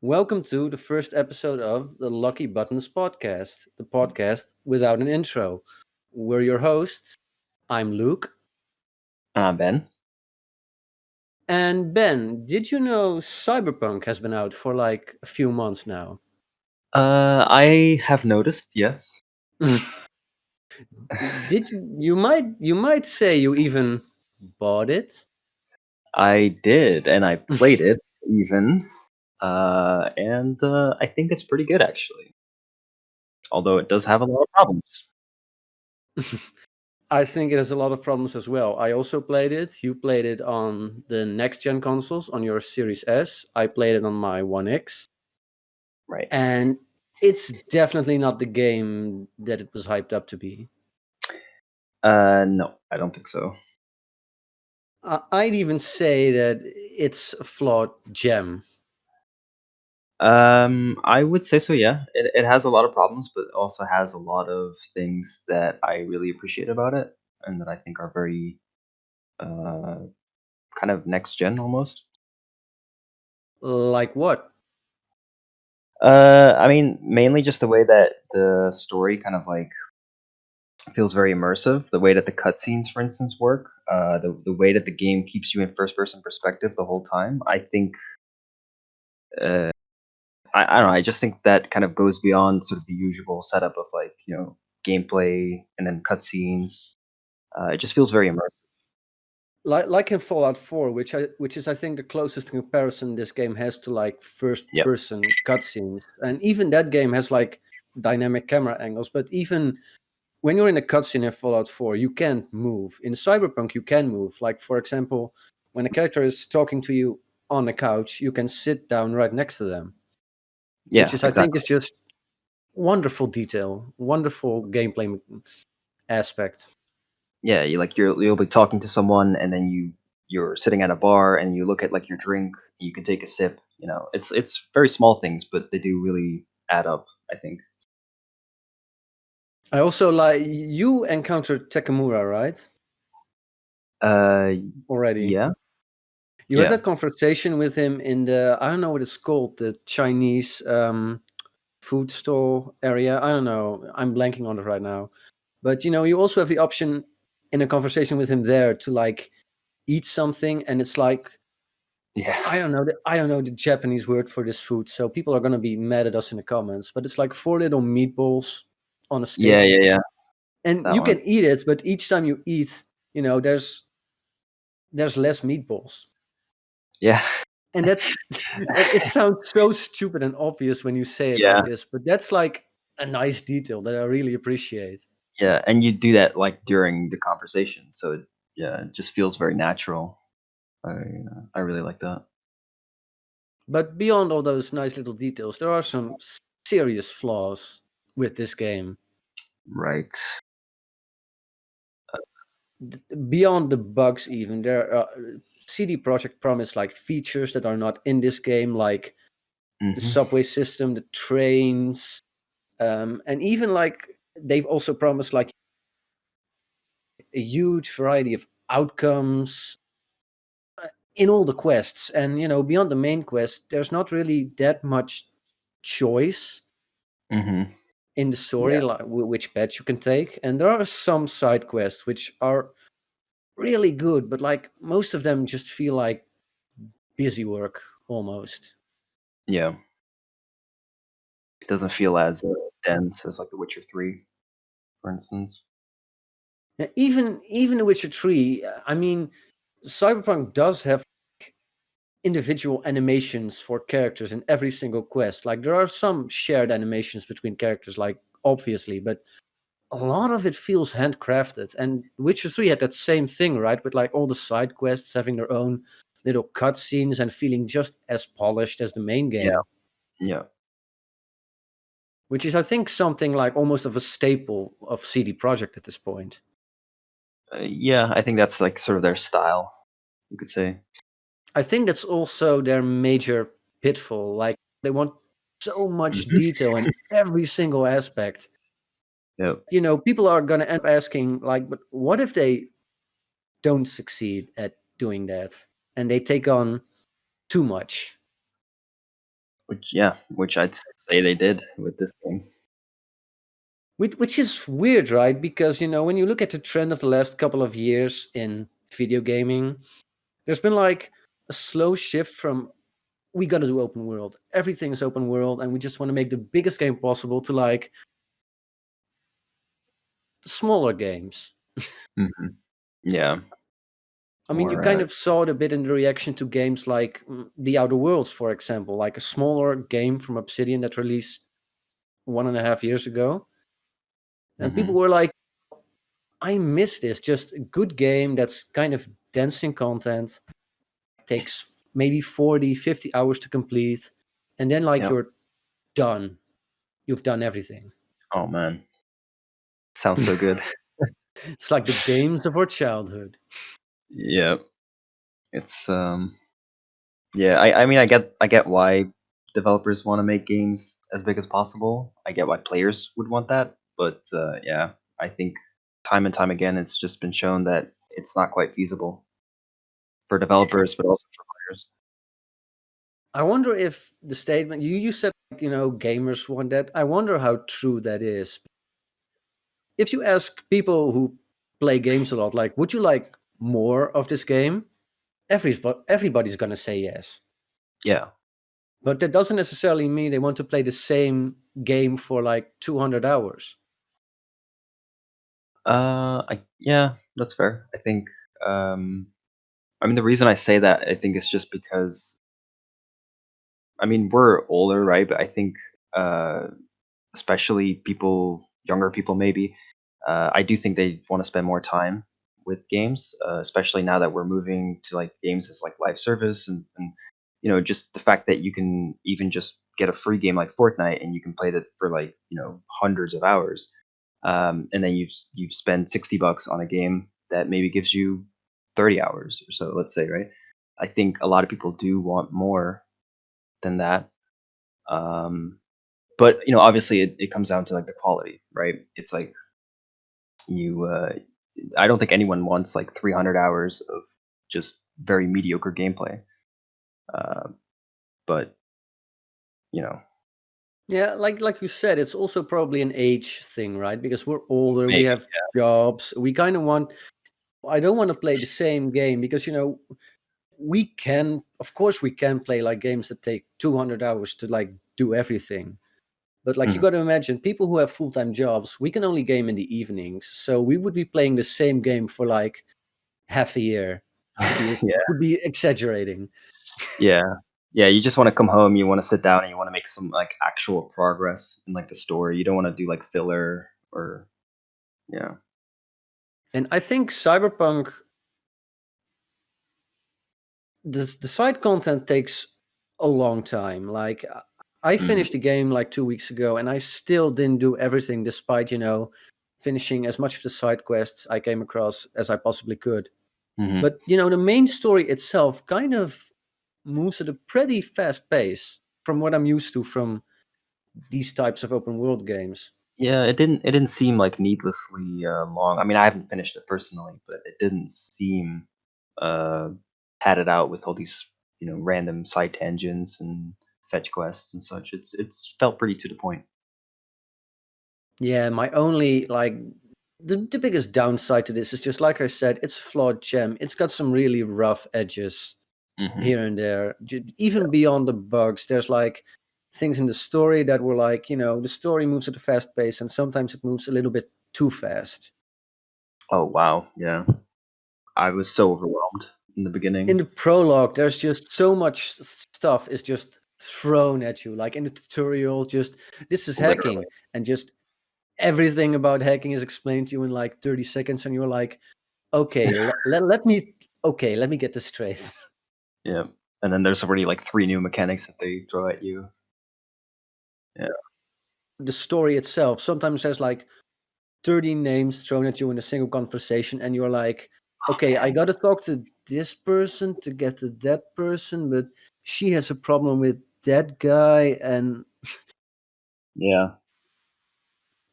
Welcome to the first episode of the Lucky Buttons podcast, the podcast without an intro. We're your hosts. I'm Luke. Ben. And Ben, did you know Cyberpunk has been out for like a few months now? I have noticed, yes. Did you might say you even bought it? I did, and I played it even. And I think it's pretty good, actually. Although it does have a lot of problems. I think it has a lot of problems as well. I also played it. You played it on the next gen consoles on your Series S. I played it on my One X. Right. And it's definitely not the game that it was hyped up to be. No, I don't think so. I'd even say that it's a flawed gem. I would say so, yeah. It has a lot of problems, but it also has a lot of things that I really appreciate about it, and that I think are very kind of next gen almost. Like what? I mean, mainly just the way that the story kind of like feels very immersive. The way that the cutscenes, for instance, work, the way that the game keeps you in first person perspective the whole time. I think, uh, I don't know. I just think that kind of goes beyond sort of the usual setup of like gameplay and then cutscenes. It just feels very immersive. Like in Fallout 4, which is I think the closest comparison this game has to like first Yep. person cutscenes. And even that game has like dynamic camera angles, but even when you're in a cutscene in Fallout 4, you can't move. In Cyberpunk, you can move. Like, for example, when a character is talking to you on the couch, you can sit down right next to them, which Yeah, is, I think, exactly. is just wonderful detail, wonderful gameplay aspect. Yeah, you'll be talking to someone, and then you're sitting at a bar, and you look at like your drink. You can take a sip. It's very small things, but they do really add up, I think. I also like you encountered Takamura, right? Uh, Already. yeah, You had yeah. that conversation with him in the, I don't know what it's called, the Chinese food store area. I don't know. I'm blanking on it right now. But you also have the option in a conversation with him there to like eat something, and it's like Yeah. I don't know the Japanese word for this food, so people are gonna be mad at us in the comments. But it's like four little meatballs on a Yeah, stick, yeah, yeah. and That you one. can eat it. But each time you eat, there's less meatballs, Yeah. and that it sounds so stupid and obvious when you say it Yeah. like this. But that's like a nice detail that I really appreciate. Yeah, and you do that, like, during the conversation, so it just feels very natural. I really like that. But beyond all those nice little details, there are some serious flaws with this game. Right. Beyond the bugs, even there are CD Projekt promised like features that are not in this game, like the Mhm. subway system, the trains, and even like they've also promised like a huge variety of outcomes in all the quests. And beyond the main quest, there's not really that much choice Mhm. in the story, Yeah. like which path you can take. And there are some side quests which are really good, but like most of them just feel like busy work almost. Yeah. It doesn't feel as, dense as, like, The Witcher 3, for instance. Even The Witcher 3, I mean, Cyberpunk does have individual animations for characters in every single quest. Like there are some shared animations between characters, like obviously, but a lot of it feels handcrafted. And Witcher 3 had that same thing, right? With like all the side quests having their own little cutscenes and feeling just as polished as the main Yeah. game. Yeah. Which is, I think, something like almost of a staple of CD Projekt at this point. Yeah, I think that's, like, sort of their style, you could say. I think that's also their major pitfall. Like they want so much Mhm. detail in every single aspect. Yep. People are gonna end up asking, like, but what if they don't succeed at doing that and they take on too much? which I'd say they did with this game. Which is weird, right? Because when you look at the trend of the last couple of years in video gaming, there's been like a slow shift from we gotta do open world, everything is open world, and we just want to make the biggest game possible, to like smaller games. Hmm. Yeah, I mean, you more. kind of saw it a bit in the reaction to games like The Outer Worlds, for example, like a smaller game from Obsidian that released 1.5 years ago. And people Mhm. were like, I miss this. Just a good game that's kind of dense in content, takes maybe 40, 50 hours to complete. And then, like, Yep. you're done. You've done everything. Oh man, sounds so good. It's like the games of our childhood. Yeah, it's yeah. I mean, I get why developers want to make games as big as possible. I get why players would want that, but yeah, I think time and time again, it's just been shown that it's not quite feasible for developers, but also for players. I wonder if the statement you said, like, gamers want that. I wonder how true that is. If you ask people who play games a lot, like, would you like more of this game? Everybody's gonna say yes. Yeah. But that doesn't necessarily mean they want to play the same game for like 200 hours. Yeah, that's fair. I think. Um, I mean, the reason I say that, I think, is just because, I mean, we're older, right? But I think, uh, especially people, younger people, maybe, I do think they want to spend more time with games, especially now that we're moving to like games as like live service, and just the fact that you can even just get a free game like Fortnite and you can play that for like hundreds of hours, and then you've spent $60 on a game that maybe gives you 30 hours or so, let's say, right? I think a lot of people do want more than that. Um, but obviously it comes down to like the quality, right? It's like you I don't think anyone wants like 300 hours of just very mediocre gameplay. uh, but you know Yeah, like you said, it's also probably an age thing, right? Because we're older, we maybe. have jobs. We kind of want I don't want to play the same game because we can, of course we can play like games that take 200 hours to like do everything. But like you Mhm. got to imagine people who have full-time jobs, we can only game in the evenings. So we would be playing the same game for like half a year, Yeah, to be exaggerating. yeah, yeah, you just want to come home, you want to sit down, and you want to make some like actual progress in like the story. You don't want to do like filler or yeah. And I think Cyberpunk, the side content takes a long time. Like I Mhm. finished the game like 2 weeks ago, and I still didn't do everything, despite finishing as much of the side quests I came across as I possibly could. Mhm. But the main story itself kind of moves at a pretty fast pace from what I'm used to from these types of open world games. Yeah, it didn't seem like needlessly long. I mean, I haven't finished it personally, but it didn't seem uh padded out with all these random side tangents and fetch quests and such. It's felt pretty to the point. Yeah, my only like the biggest downside to this is just like I said, it's a flawed gem. It's got some really rough edges Hmm. here and there. Even beyond the bugs, there's like things in the story that were like, the story moves at a fast pace and sometimes it moves a little bit too fast. Oh wow, yeah. I was so overwhelmed in the In beginning. the prologue, there's just so much stuff is just thrown at you. Like in the tutorial, just this is Literally. hacking, and just everything about hacking is explained to you in like 30 seconds, and you're like, okay, let me get this straight. Yeah. And then there's already like three new mechanics that they throw at you. Yeah. The story itself, sometimes there's like 30 names thrown at you in a single conversation, and you're like, Oh okay, I man. gotta talk to this person to get to that person, but she has a problem with that guy, and Yeah.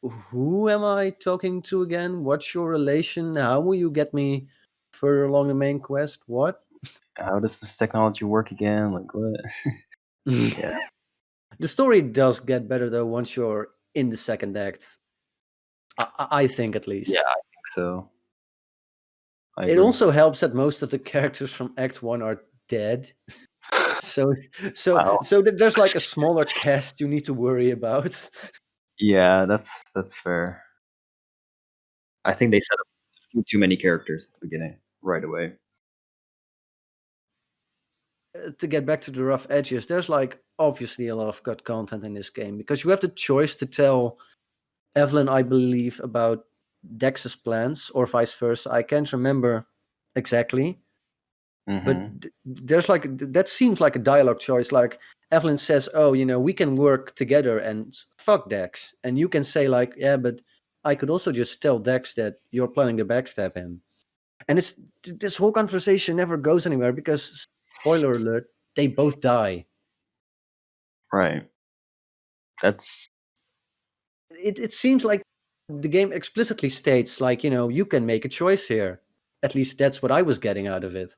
who am I talking to again? What's your relation? How will you get me further along the main quest? What? How does this technology work again? Like what? Yeah. The story does get better though once you're in the second act. I think at Yeah, least. I think so. I It agree. also helps that most of the characters from Act One are dead. So Wow. there's like a smaller cast you need to worry about. Yeah, that's fair. I think they set up too many characters at the beginning right away. To get back to the rough edges, there's like obviously a lot of cut content in this game because you have the choice to tell Evelyn, I believe, about Dex's plans or vice versa. I can't remember exactly, but Hmm. there's like that seems like a dialogue choice. Like Evelyn says, "Oh, we can work together and fuck Dex," and you can say like, "Yeah, but I could also just tell Dex that you're planning to backstab him." And this whole conversation never goes anywhere because, spoiler alert, they both die. Right. That's It seems like the game explicitly states like, you can make a choice here. At least that's what I was getting out of it.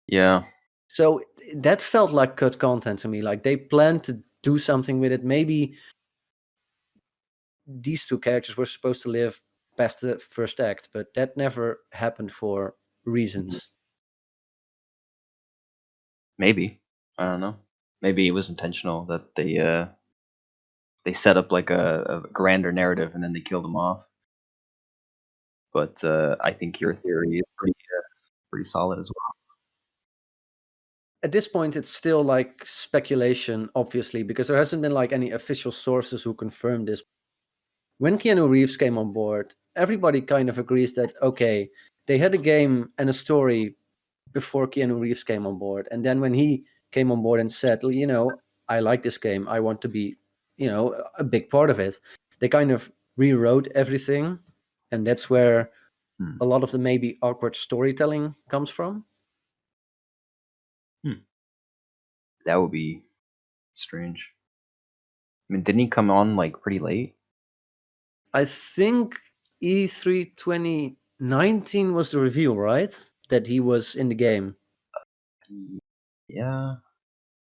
yeah. So that felt like cut content to me. Like they planned to do something with it. Maybe these two characters were supposed to live past the first act, but that never happened for Mhm. reasons. Maybe. I don't know. Maybe it was intentional that they set up like a grander narrative and then they killed them off. But I think your theory is pretty solid as well. At this point, it's still like speculation, obviously, because there hasn't been like any official sources who confirm this. When Keanu Reeves came on board, everybody kind of agrees that okay, they had a game and a story before Keanu Reeves came on board, and then when he came on board and said, I like this game, I want to be, a big part of it. They kind of rewrote everything, and that's where Hmm. a lot of the maybe awkward storytelling comes from. Hmm. That would be strange. I mean, didn't he come on like pretty late? I think E3 2019 was the reveal, right? That he was in the game. Yeah,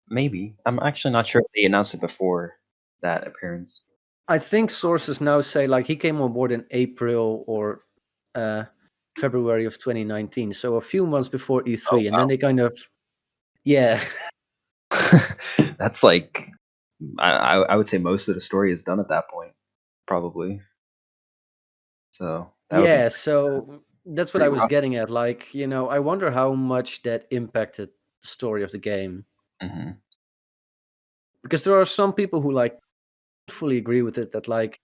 maybe. I'm actually not sure if they announced it before that appearance. I think sources now say like he came on board in April or uh, February of 2019, so a few months before Oh E3, and then they kind of, yeah, wow. That's like I would say most of the story is done at that point, probably. So that would be yeah. So that's what I pretty was rough. getting at. Like, I wonder how much that impacted the story of the game Hmm. because there are some people who like fully agree with it that like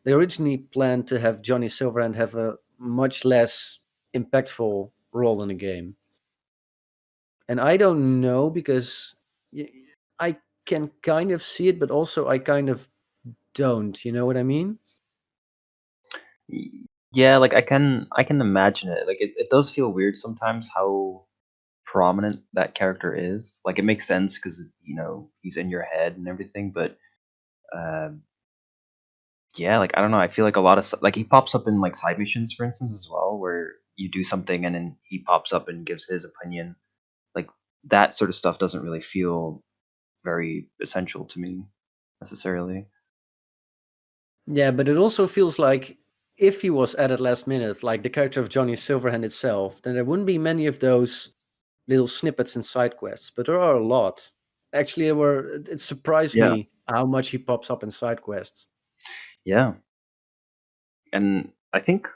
they originally planned to have Johnny Silverhand have a much less impactful role in the game. And I don't know because y- I can kind of see it, but also I kind of don't. You know what I mean? Yeah, like I can imagine it. Like it does feel weird sometimes how prominent that character is. Like it makes sense because he's in your head and everything, but um, yeah, like I don't know. I feel like a lot of like he pops up in like side missions, for instance, as well, where you do something and then he pops up and gives his opinion. Like that sort of stuff doesn't really feel very essential to me necessarily. Yeah, but it also feels like if he was added last minute, like the character of Johnny Silverhand itself, then there wouldn't be many of those little snippets and side quests. But there are a lot. Actually, it surprised Yeah, me how much he pops up in side quests. yeah, and I think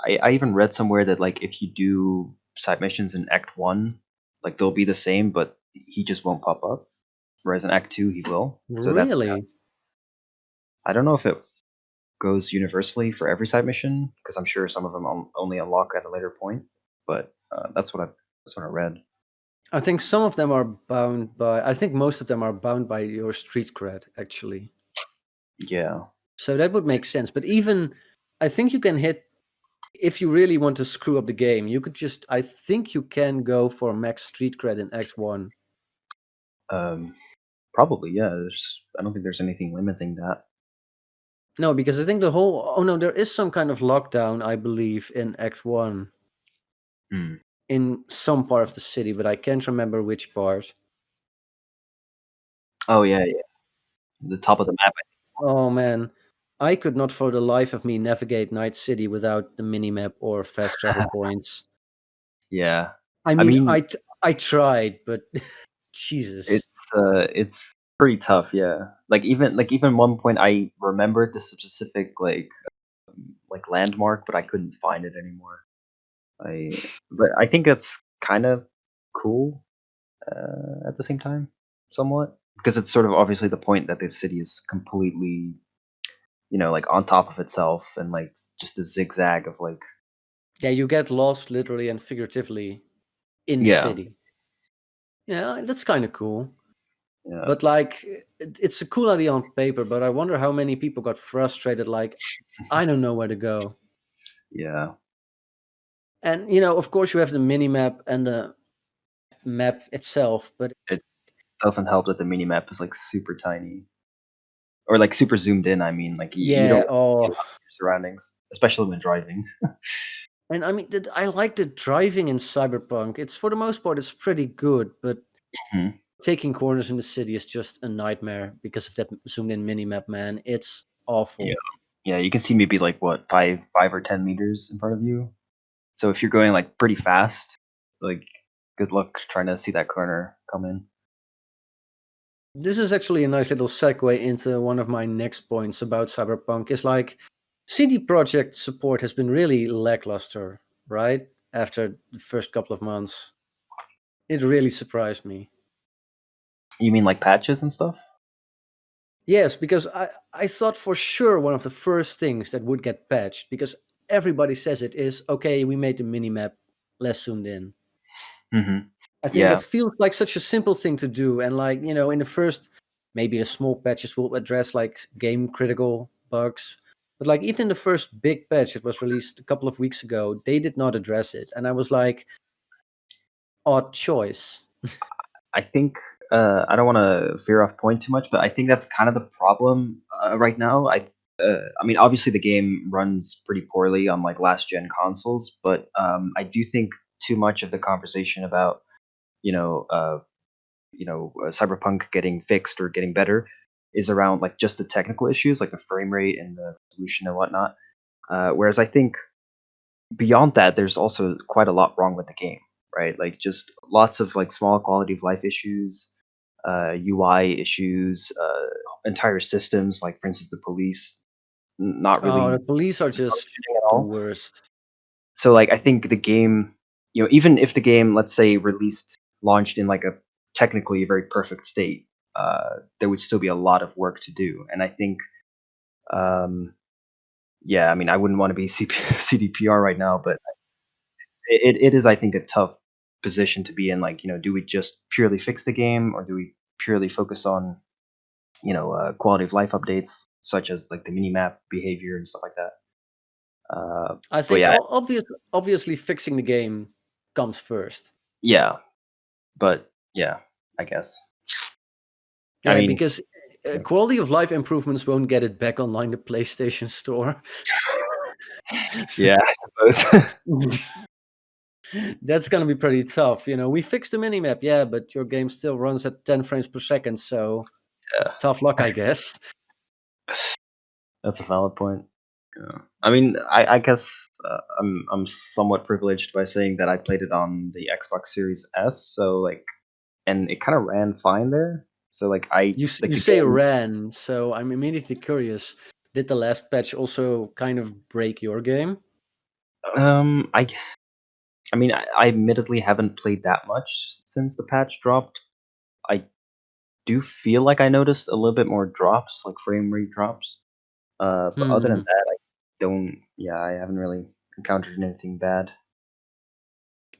I even read somewhere that like if you do side missions in Act One, like they'll be the same, but he just won't pop up. Whereas in Act Two, he will. So that's Really? I don't know if it goes universally for every side mission because I'm sure some of them only unlock at a later point. But that's what I read. I think some of them are bound by. I think most of them are bound by your street cred, actually. Yeah. So that would make sense. But even, I think you can hit if you really want to screw up the game. You could just. I think you can go for max street cred in Act One. Um, Probably, yeah. I don't think there's anything limiting that. No, because I think the whole. Oh no, there is some kind of lockdown. I believe in Act One Hmm. in some part of the city, but I can't remember which part. Oh yeah, yeah. The top of the map. Oh man, I could not for the life of me navigate Night City without the minimap or fast travel points. Yeah. I I mean, mean, I tried, but Jesus. it's pretty tough, yeah. Like even one point I remembered the specific like landmark, but I couldn't find it anymore. But I think that's kind of cool at the same time, somewhat, because it's sort of obviously the point that the city is completely, like on top of itself and like just a zigzag of like Yeah, you get lost literally and figuratively in the yeah, city. Yeah, that's kind of cool. yeah, But like, it's a cool idea on paper, but I wonder how many people got frustrated. Like, I don't know where to go. yeah. And of course, you have the mini map and the map itself, but It doesn't help that the mini map is like super tiny or like super zoomed in. I mean, like you don't yeah. really see a Oh, lot of your surroundings, especially when driving. and I mean, I like the driving in Cyberpunk. It's for the most part, it's pretty good, but Mhm. taking corners in the city is just a nightmare because of that zoomed in mini map. Man, it's Yeah, awful. yeah. You can see maybe like what 5 or 10 meters in front of you. So if you're going like pretty fast, like good luck trying to see that corner come in. This is actually a nice little segue into one of my next points about Cyberpunk. Is like CD Projekt support has been really lackluster, right? After the first couple of months, it really surprised me. You mean like patches and stuff? Yes, because I thought for sure one of the first things that would get patched, because everybody says it, is okay, we made the minimap less zoomed in. Hmm. I think that Yeah, feels like such a simple thing to do. And like, in the first, maybe the small patches will address like game critical bugs. But like even in the first big patch that was released a couple of weeks ago, they did not address it. And I was like, odd choice. I think I don't want to veer off point too much, but I think that's kind of the problem right now. I mean, obviously the game runs pretty poorly on like last gen consoles, but I do think too much of the conversation about you know uh, Cyberpunk getting fixed or getting better is around like just the technical issues, like the frame rate and the resolution and whatnot. Whereas I think beyond that, there's also quite a lot wrong with the game, right? Like just lots of like small quality of life issues, UI issues, entire systems, like for instance the police, not Oh, the really police are just functioning at the all. worst. So like I think the game, even if the game, let's say, launched in like a technically very perfect state, there would still be a lot of work to do. And I think, um, yeah, I mean, I wouldn't want to be CDPR right now, but it is, I think, a tough position to be in. Like, do we just purely fix the game, or do we purely focus on quality of life updates such as like the mini map behavior and stuff like that? I But think yeah, obviously fixing the game comes first. yeah, but yeah, I guess. I Yeah, mean, because quality of life improvements won't get it back online the PlayStation Store. yeah, I suppose. That's gonna be pretty tough. We fixed the minimap, yeah, but your game still runs at 10 frames per second, so Yeah, tough luck, I guess. that's a valid point. Yeah. I mean, I guess I'm somewhat privileged by saying that I played it on the Xbox Series S, so like, and it kind of ran fine there. So like, I like You the say game. ran, so I'm immediately curious. Did the last patch also kind of break your game? Um, I I mean, I admittedly haven't played that much since the patch dropped. I do feel like I noticed a little bit more drops, like frame rate drops. But other than Hmm. that, I don't. Yeah, I haven't really encountered anything bad.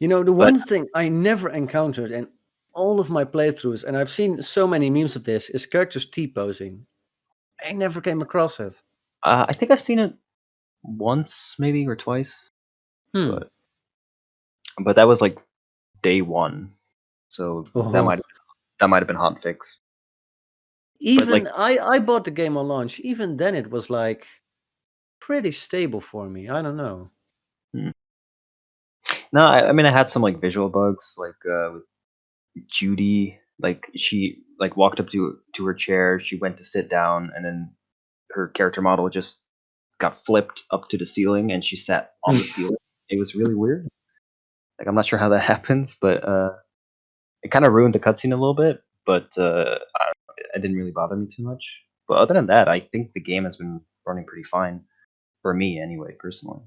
The But one thing I never encountered in all of my playthroughs, and I've seen so many memes of this, is characters T-posing. I never came across it. I think I've seen it once, maybe or twice. Hmm. But that was like day one, so Oh. that might have been hot fixed. But like, Even I bought the game on launch. Even then, it was like pretty stable for me. I don't know. hmm. No, I mean I had some like visual bugs, like with Judy. Like like walked up to her chair. She went to sit down, and then her character model just got flipped up to the ceiling, and she sat on the ceiling. It was really weird. Like I'm not sure how that happens, but it kind of ruined the cutscene a little bit. But it didn't really bother me too much. But other than that, I think the game has been running pretty fine for me, anyway, personally.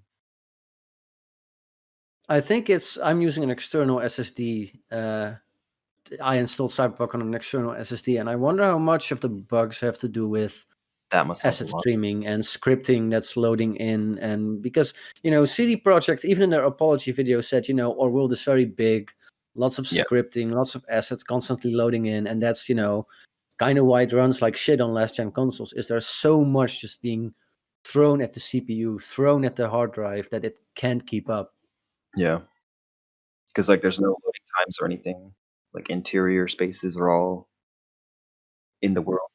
I think I'm using an external SSD. I installed Cyberpunk on an external SSD, and I wonder how much of the bugs have to do with That must help a asset lot. streaming and scripting that's loading in. And because CD Projekt, even in their apology video, said our world is very big, lots of Yeah, scripting, lots of assets constantly loading in, and that's kind of why it runs like shit on last gen consoles. Is there's so much just being thrown at the CPU, thrown at the hard drive, that it can't keep up. yeah. Because like there's no loading times or anything. Like interior spaces are all in the world.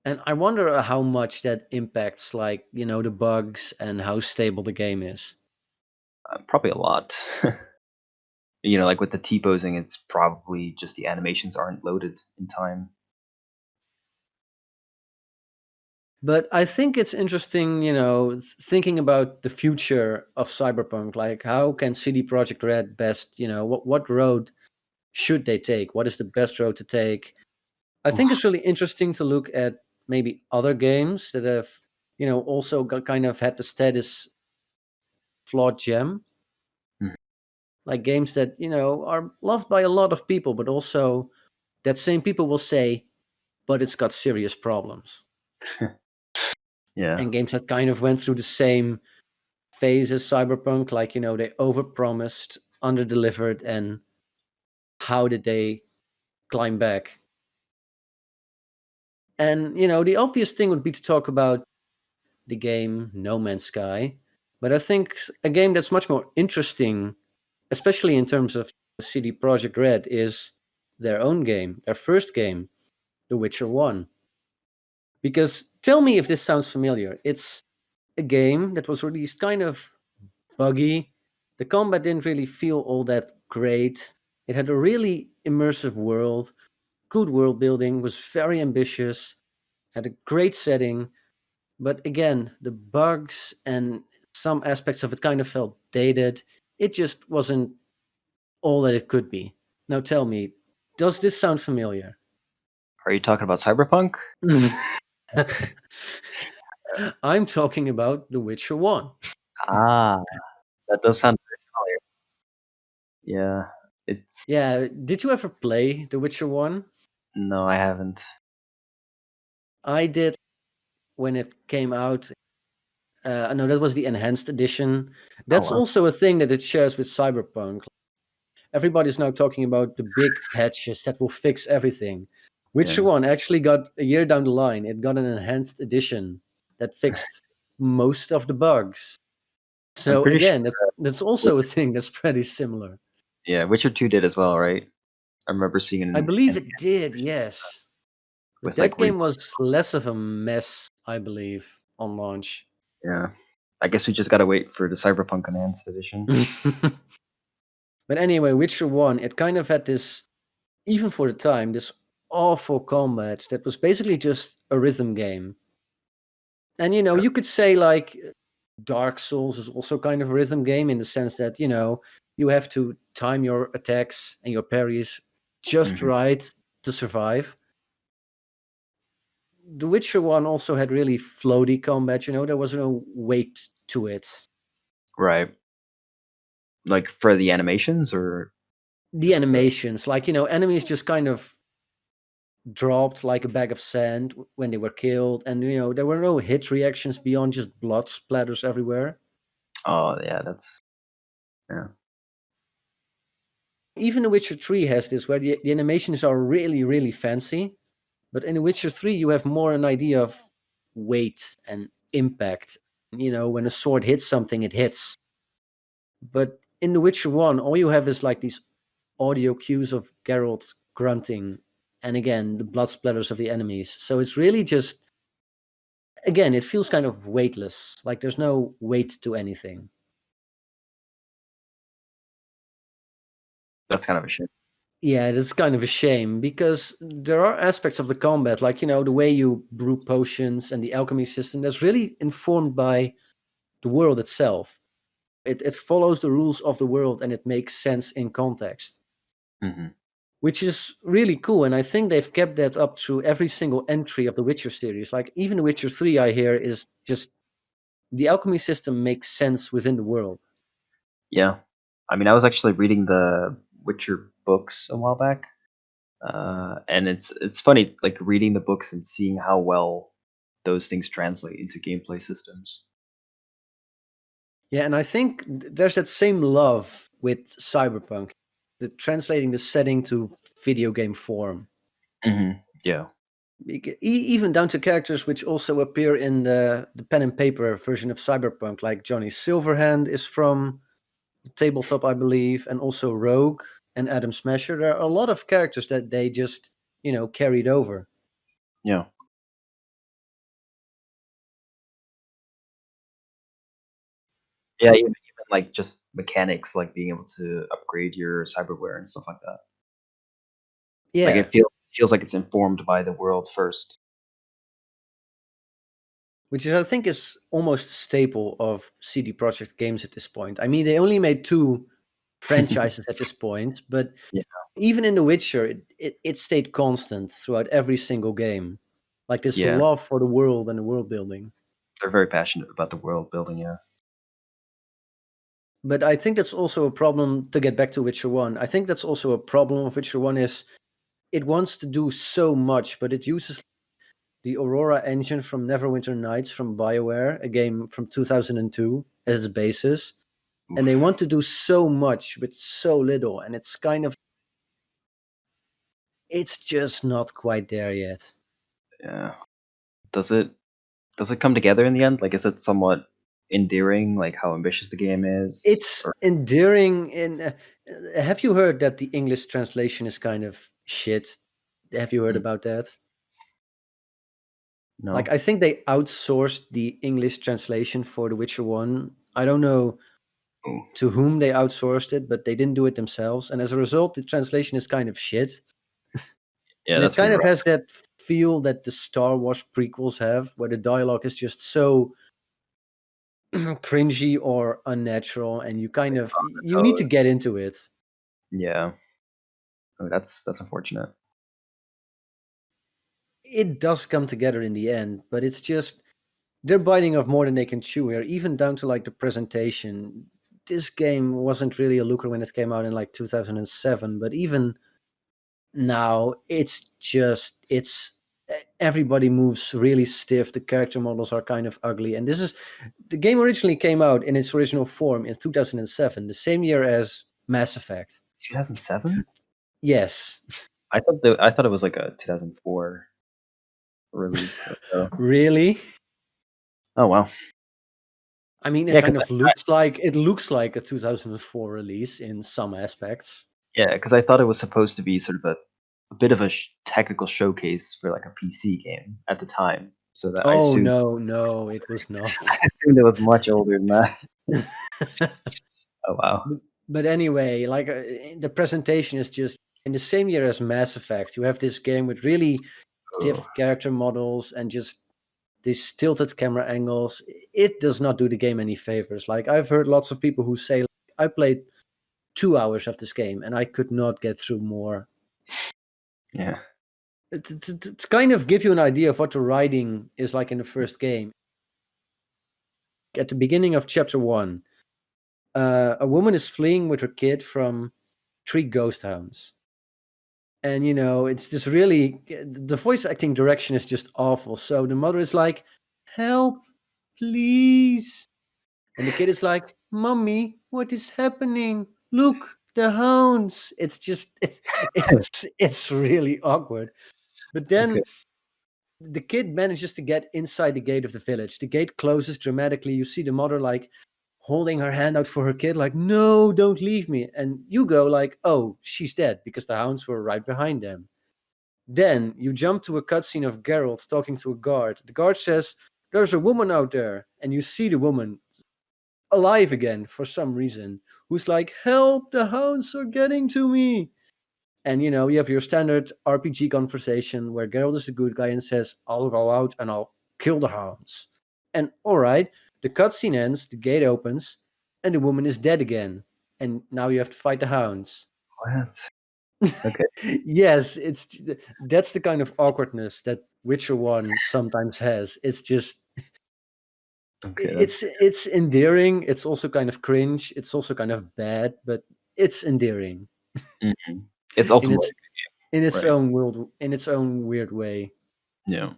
And I wonder how much that impacts, like, the bugs and how stable the game is. Probably a lot. Like with the T posing, it's probably just the animations aren't loaded in time. But I think it's interesting, thinking about the future of Cyberpunk. Like, how can CD Projekt Red best, what road should they take? What is the best road to take? I think Oof. it's really interesting to look at maybe other games that have, also kind of had the status flawed gem, Mhm. like games that, are loved by a lot of people, but also that same people will say, but it's got serious problems. Yeah. And games that kind of went through the same phase as Cyberpunk, like, they overpromised, underdelivered, and how did they climb back? And, the obvious thing would be to talk about the game No Man's Sky. But I think a game that's much more interesting, especially in terms of CD Projekt Red, is their own game, their first game, The Witcher 1. Because tell me if this sounds familiar. It's a game that was released kind of buggy. The combat didn't really feel all that great. It had a really immersive world, good world building, was very ambitious, had a great setting. But again, the bugs and some aspects of it kind of felt dated. It just wasn't all that it could be. Now tell me, does this sound familiar? Are you talking about Cyberpunk? I'm talking about The Witcher 1. Ah, that does sound very familiar. Yeah, it's Yeah, did you ever play The Witcher 1? no, I haven't. I did when it came out. No, that was the enhanced edition. Oh That's wow. also a thing that it shares with Cyberpunk. Everybody's now talking about the big patches that will fix everything. Witcher Yeah, 1 actually got a year down the line, it got an enhanced edition that fixed most of the bugs. I'm So pretty sure. again, that's also a Witcher, thing that's pretty similar. yeah, Witcher 2 did as well, right? I remember seeing I an believe it did, yes. But with like that re game was less of a mess, I believe, on launch. yeah. I guess we just gotta wait for the Cyberpunk Enhanced Edition. But anyway, Witcher 1, it kind of had this, even for the time, this awful combat that was basically just a rhythm game. And you could say like Dark Souls is also kind of a rhythm game in the sense that, you have to time your attacks and your parries just Mhm. right to survive. The Witcher 1 also had really floaty combat, there was no weight to it. Right. Like for the animations or The just the animations, like, enemies just kind of dropped like a bag of sand when they were killed, and there were no hit reactions beyond just blood splatters everywhere. oh yeah, that's yeah. Even The Witcher 3 has this where the animations are really, really fancy, but in The Witcher 3 you have more an idea of weight and impact. When a sword hits something, it hits. But in The Witcher 1, all you have is like these audio cues of Geralt grunting, and again the blood splatters of the enemies. So it's really just, again, it feels kind of weightless, like there's no weight to anything. That's kind of a shame. Yeah, that's kind of a shame because there are aspects of the combat, like the way you brew potions and the alchemy system, that's really informed by the world itself. It follows the rules of the world and it makes sense in context, Hmm. which is really cool. And I think they've kept that up through every single entry of the Witcher series. Like even The Witcher 3, I hear, is just the alchemy system makes sense within the world. Yeah, I mean, I was actually reading the Witcher books a while back, and it's funny, like reading the books and seeing how well those things translate into gameplay systems. Yeah, and I think there's that same love with Cyberpunk, the translating the setting to video game form. Hmm. Yeah, Even down to characters which also appear in the pen and paper version of Cyberpunk, like Johnny Silverhand is from tabletop, I believe, and also Rogue and Adam Smasher. There are a lot of characters that they just, carried over. yeah, yeah. Even like just mechanics, like being able to upgrade your cyberware and stuff like that. Like Yeah, feels like it's informed by the world first. which is I think is almost a staple of CD Projekt games at this point. I mean, they only made two franchises at this point, but Yeah, even in The Witcher, it stayed constant throughout every single game. Like this yeah. love for the world and the world building. They're very passionate about the world building. Yeah. But I think that's also a problem to get back to Witcher 1. I think that's also a problem of Witcher 1 is it wants to do so much, but it uses the Aurora engine from Neverwinter Nights from BioWare, a game from 2002, as its basis. And they Oof. want to do so much with so little. And it's kind of, it's just not quite there yet. Yeah. Does it does it come together in the end? Like, is it somewhat endearing, like how ambitious the game is? It's Or endearing. Have you heard that the English translation is kind of shit? Have you heard mm, about that? Like, no? I think they outsourced the English translation for The Witcher 1. I don't know Ooh. to whom they outsourced it, but they didn't do it themselves. And as a result, the translation is kind of shit. Yeah, And it that's pretty kind of rough. has that feel that the Star Wars prequels have, where the dialogue is just so cringy or unnatural, and Like on you the need to nose. get into it. Yeah. Oh, that's unfortunate. It does come together in the end, but it's just they're biting off more than they can chew here, even down to like the presentation. This game wasn't really a looker when it came out in like 2007, but even now it's everybody moves really stiff. The character models are kind of ugly, and this is the game originally came out in its original form in 2007, the same year as Mass Effect. 2007? Yes. I thought it was like a 2004 release. So. Really? Oh wow. I mean, it Yeah, because kind of looks like a 2004 release in some aspects. I thought it was supposed to be sort of a bit of a technical showcase for like a PC game at the time. So that Oh no, no, it was I not. assumed it was much older than that. Oh wow. But anyway, like the presentation is just in the same year as Mass Effect. You have this game with really Oh, stiff character models and just these tilted camera angles. It does not do the game any favors. Like I've heard lots of people who say, like, I played 2 hours of this game and I could not get through more. yeah. To kind of give you an idea of what the writing is like in the first game. At the beginning of chapter 1, a woman is fleeing with her kid from 3 ghost hounds. And it's this really the voice acting direction is just awful. So the mother is like, help, please. And the kid is like, mommy, what is happening? Look, the hounds. It's just it's really awkward. But Okay. then the kid manages to get inside the gate of the village. The gate closes dramatically. You see the mother like holding her hand out for her kid, like, no, don't leave me. And you go like, oh, she's dead, because the hounds were right behind them. Then you jump to a cutscene of Geralt talking to a guard. The guard says, there's a woman out there. And you see the woman alive again for some reason, who's like, help, the hounds are getting to me. And you have your standard RPG conversation where Geralt is the good guy and says, "I'll go out and I'll kill the hounds." And all right, the cutscene ends, the gate opens, and the woman is dead again. And now you have to fight the hounds. What? Okay. Yes, that's the kind of awkwardness that Witcher 1 sometimes has. It's just Okay. That's it's endearing, it's also kind of cringe, it's also kind of bad, but it's endearing mhm. It's in ultimately its in its right. own world, in its own weird way. Yeah.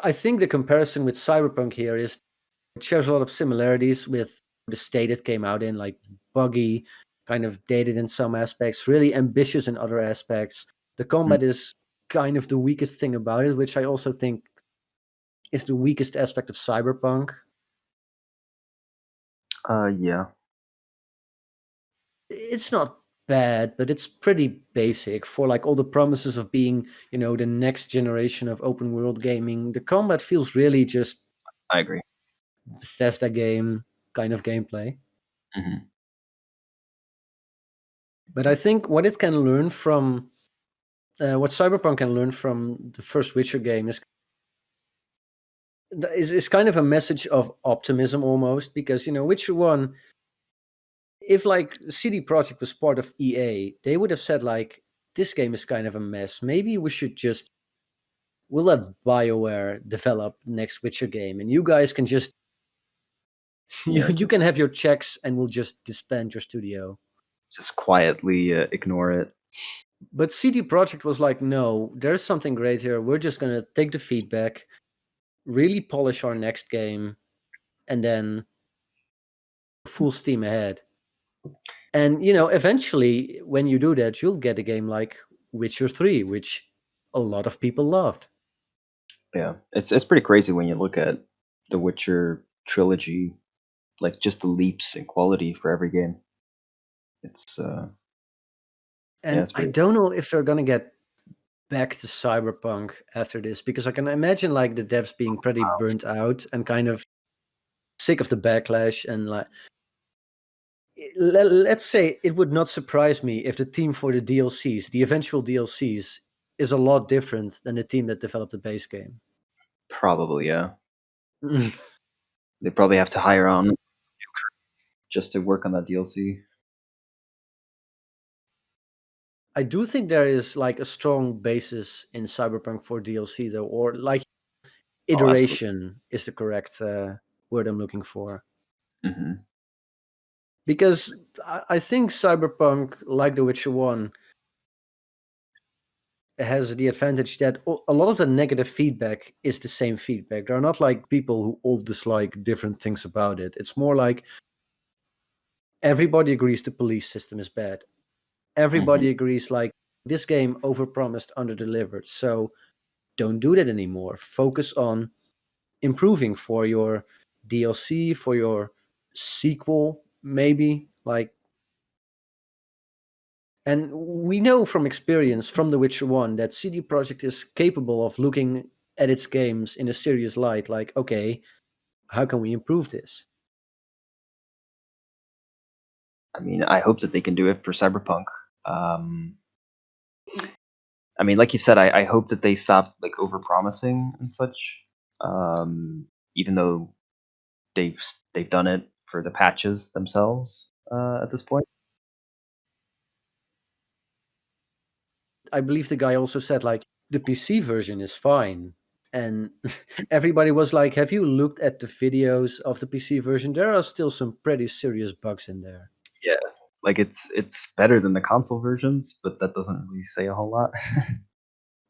I think the comparison with Cyberpunk here is it shares a lot of similarities with the state it came out in, like buggy, kind of dated in some aspects, really ambitious in other aspects. The Mm. combat is kind of the weakest thing about it, which I also think is the weakest aspect of Cyberpunk. Yeah. It's not bad, but it's pretty basic for like all the promises of being, the next generation of open world gaming. The combat feels really just I agree. Bethesda game kind of gameplay. Mhm. But I think what Cyberpunk can learn from the first Witcher game is kind of a message of optimism almost, because Witcher 1, if like CD Projekt was part of EA, they would have said like, this game is kind of a mess, maybe we should just we'll let BioWare develop next Witcher game, and you guys can just you, Yeah. you can have your checks, and we'll just disband your studio. Just quietly ignore it. But CD Projekt was like, no, there's something great here. We're just gonna take the feedback, really polish our next game, and then full steam ahead. And eventually, when you do that, you'll get a game like Witcher 3, which a lot of people loved. Yeah. It's pretty crazy when you look at the Witcher trilogy, like just the leaps in quality for every game. It's yeah, And it's I pretty don't know if they're gonna get back to Cyberpunk after this, because I can imagine like the devs being pretty wow. burnt out and kind of sick of the backlash. And like, let's say it would not surprise me if the team for the DLCs, the eventual DLCs, is a lot different than the team that developed the base game. Probably, yeah. They probably have to hire on just to work on that DLC. I do think there is like a strong basis in Cyberpunk for DLC though, or like Oh, absolutely. iteration is the correct word I'm looking for. Mhm. Because I think Cyberpunk, like The Witcher 1, has the advantage that a lot of the negative feedback is the same feedback. There are not like people who all dislike different things about it. It's more like everybody agrees the police system is bad. Mhm. Everybody agrees like this game overpromised, underdelivered. So don't do that anymore. Focus on improving for your DLC, for your sequel, maybe. Like, and we know from experience from The Witcher 1 that CD Projekt is capable of looking at its games in a serious light. Like, okay, how can we improve this? I mean, I hope that they can do it for Cyberpunk. Um, I mean, like you said, I hope that they stop like overpromising and such. Even though they've done it for the patches themselves at this point. I believe the guy also said like the PC version is fine. And everybody was like, have you looked at the videos of the PC version? There are still some pretty serious bugs in there. Yeah, like it's better than the console versions, but that doesn't really say a whole lot.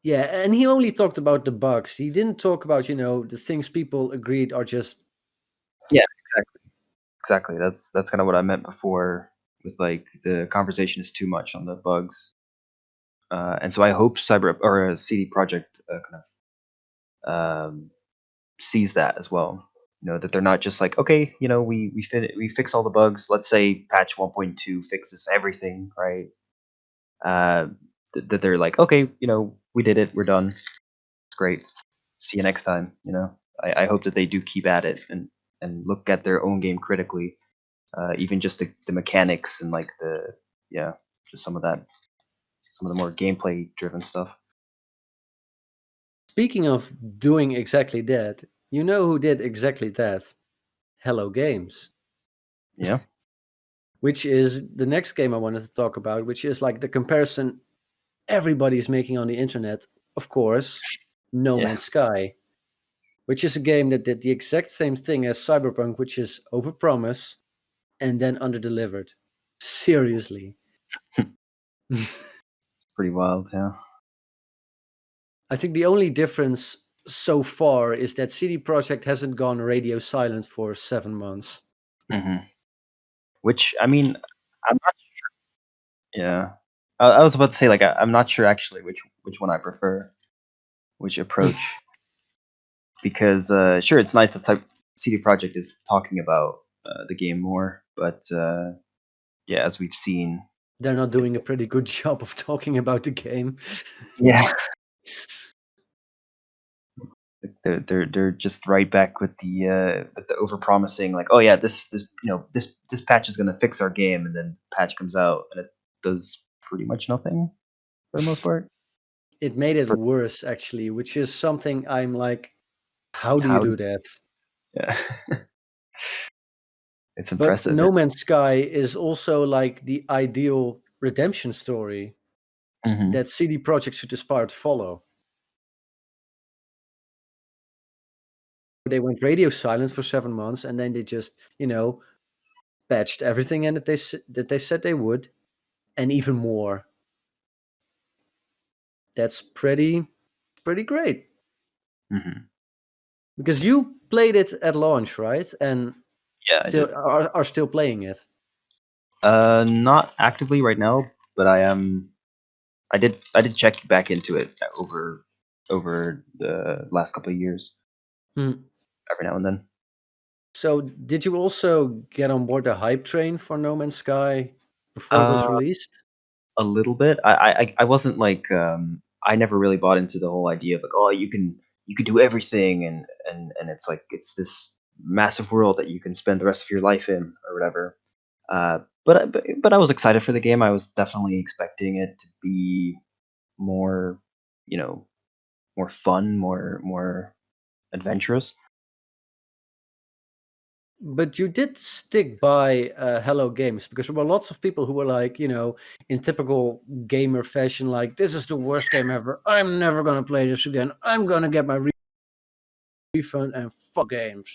Yeah, and he only talked about the bugs. He didn't talk about, the things people agreed are just Yeah, exactly. Exactly. That's kind of what I meant before with like the conversation is too much on the bugs. And so I hope Cyber or CD Project kind of sees that as well. You know that they're not just like, okay, we fix all the bugs. Let's say patch 1.2 fixes everything, right? Uh, that they're like, okay, we did it, we're done. It's great. See you next time. I hope that they do keep at it and look at their own game critically even just the mechanics and like just some of the more gameplay driven stuff. Speaking of doing exactly that, you know who did exactly that? Hello Games, Yeah, which is the next game I wanted to talk about, which is like the comparison everybody's making on the internet, of course, No yeah. Man's Sky, which is a game that did the exact same thing as Cyberpunk, which is overpromise and then underdelivered. Seriously. It's pretty wild. Yeah. I think the only difference so far is that CD Projekt hasn't gone radio silent for 7 months. hmm Which I mean, I'm not. Yeah, I was about to say like I'm not sure actually which one I prefer, which approach, because sure it's nice that CD Projekt is talking about the game more, but yeah, as we've seen, They're not it, doing a pretty good job of talking about the game. yeah, they're just right back with the overpromising like, oh yeah, this this patch is gonna fix our game, and then patch comes out and it does pretty much nothing for the most part. It made it For worse, actually, which is something I'm like, how do you how do that? yeah, it's But impressive. No Man's Sky is also like the ideal redemption story Hmm that CD Projekt should aspire to follow. They went radio silent for 7 months, and then they just, patched everything in that they said they would, and even more. That's pretty great. hmm Because you played it at launch, right? And Yeah, I still did. are still playing it. Not actively right now, but I am. I did check back into it over the last couple of years, Hmm. every now and then. So did you also get on board the hype train for No Man's Sky before it was Uh, released? a little bit. I wasn't like I never really bought into the whole idea of like, oh, you can do everything, and it's like it's this massive world that you can spend the rest of your life in or whatever. But I was excited for the game. I was definitely expecting it to be more, you know, more fun, more adventurous. But you did stick by Hello Games, because there were lots of people who were like, in typical gamer fashion, like, this is the worst game ever. I'm never going to play this again. I'm going to get my refund and fuck games.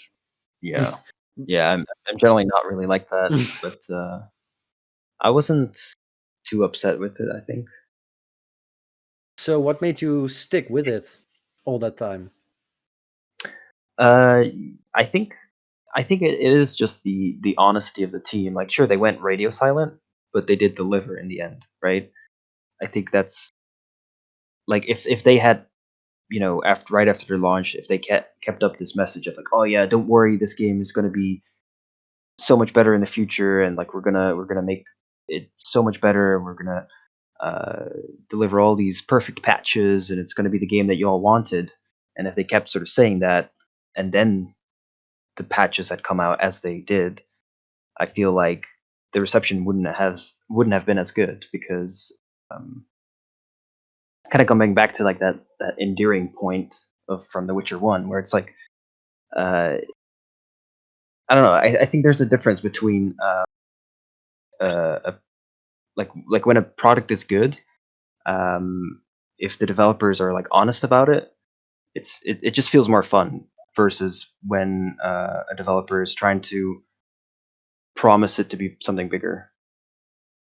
Yeah, yeah. I'm generally not really like that, but I wasn't too upset with it. I think. So what made you stick with it all that time? Uh, I think I think it is just the honesty of the team. Like, sure, they went radio silent, but they did deliver in the end, right? I think that's like if they had, after right after their launch, if they kept up this message of like, oh yeah, don't worry, this game is going to be so much better in the future, and like we're gonna make it so much better, and we're gonna uh, deliver all these perfect patches, and it's gonna be the game that you all wanted. And if they kept sort of saying that, and then the patches had come out as they did, I feel like the reception wouldn't have been as good because kind of coming back to like that endearing point of from The Witcher One, where it's like uh, I don't know. I think there's a difference between a like when a product is good, um, if the developers are like honest about it, it just feels more fun versus when a developer is trying to promise it to be something bigger.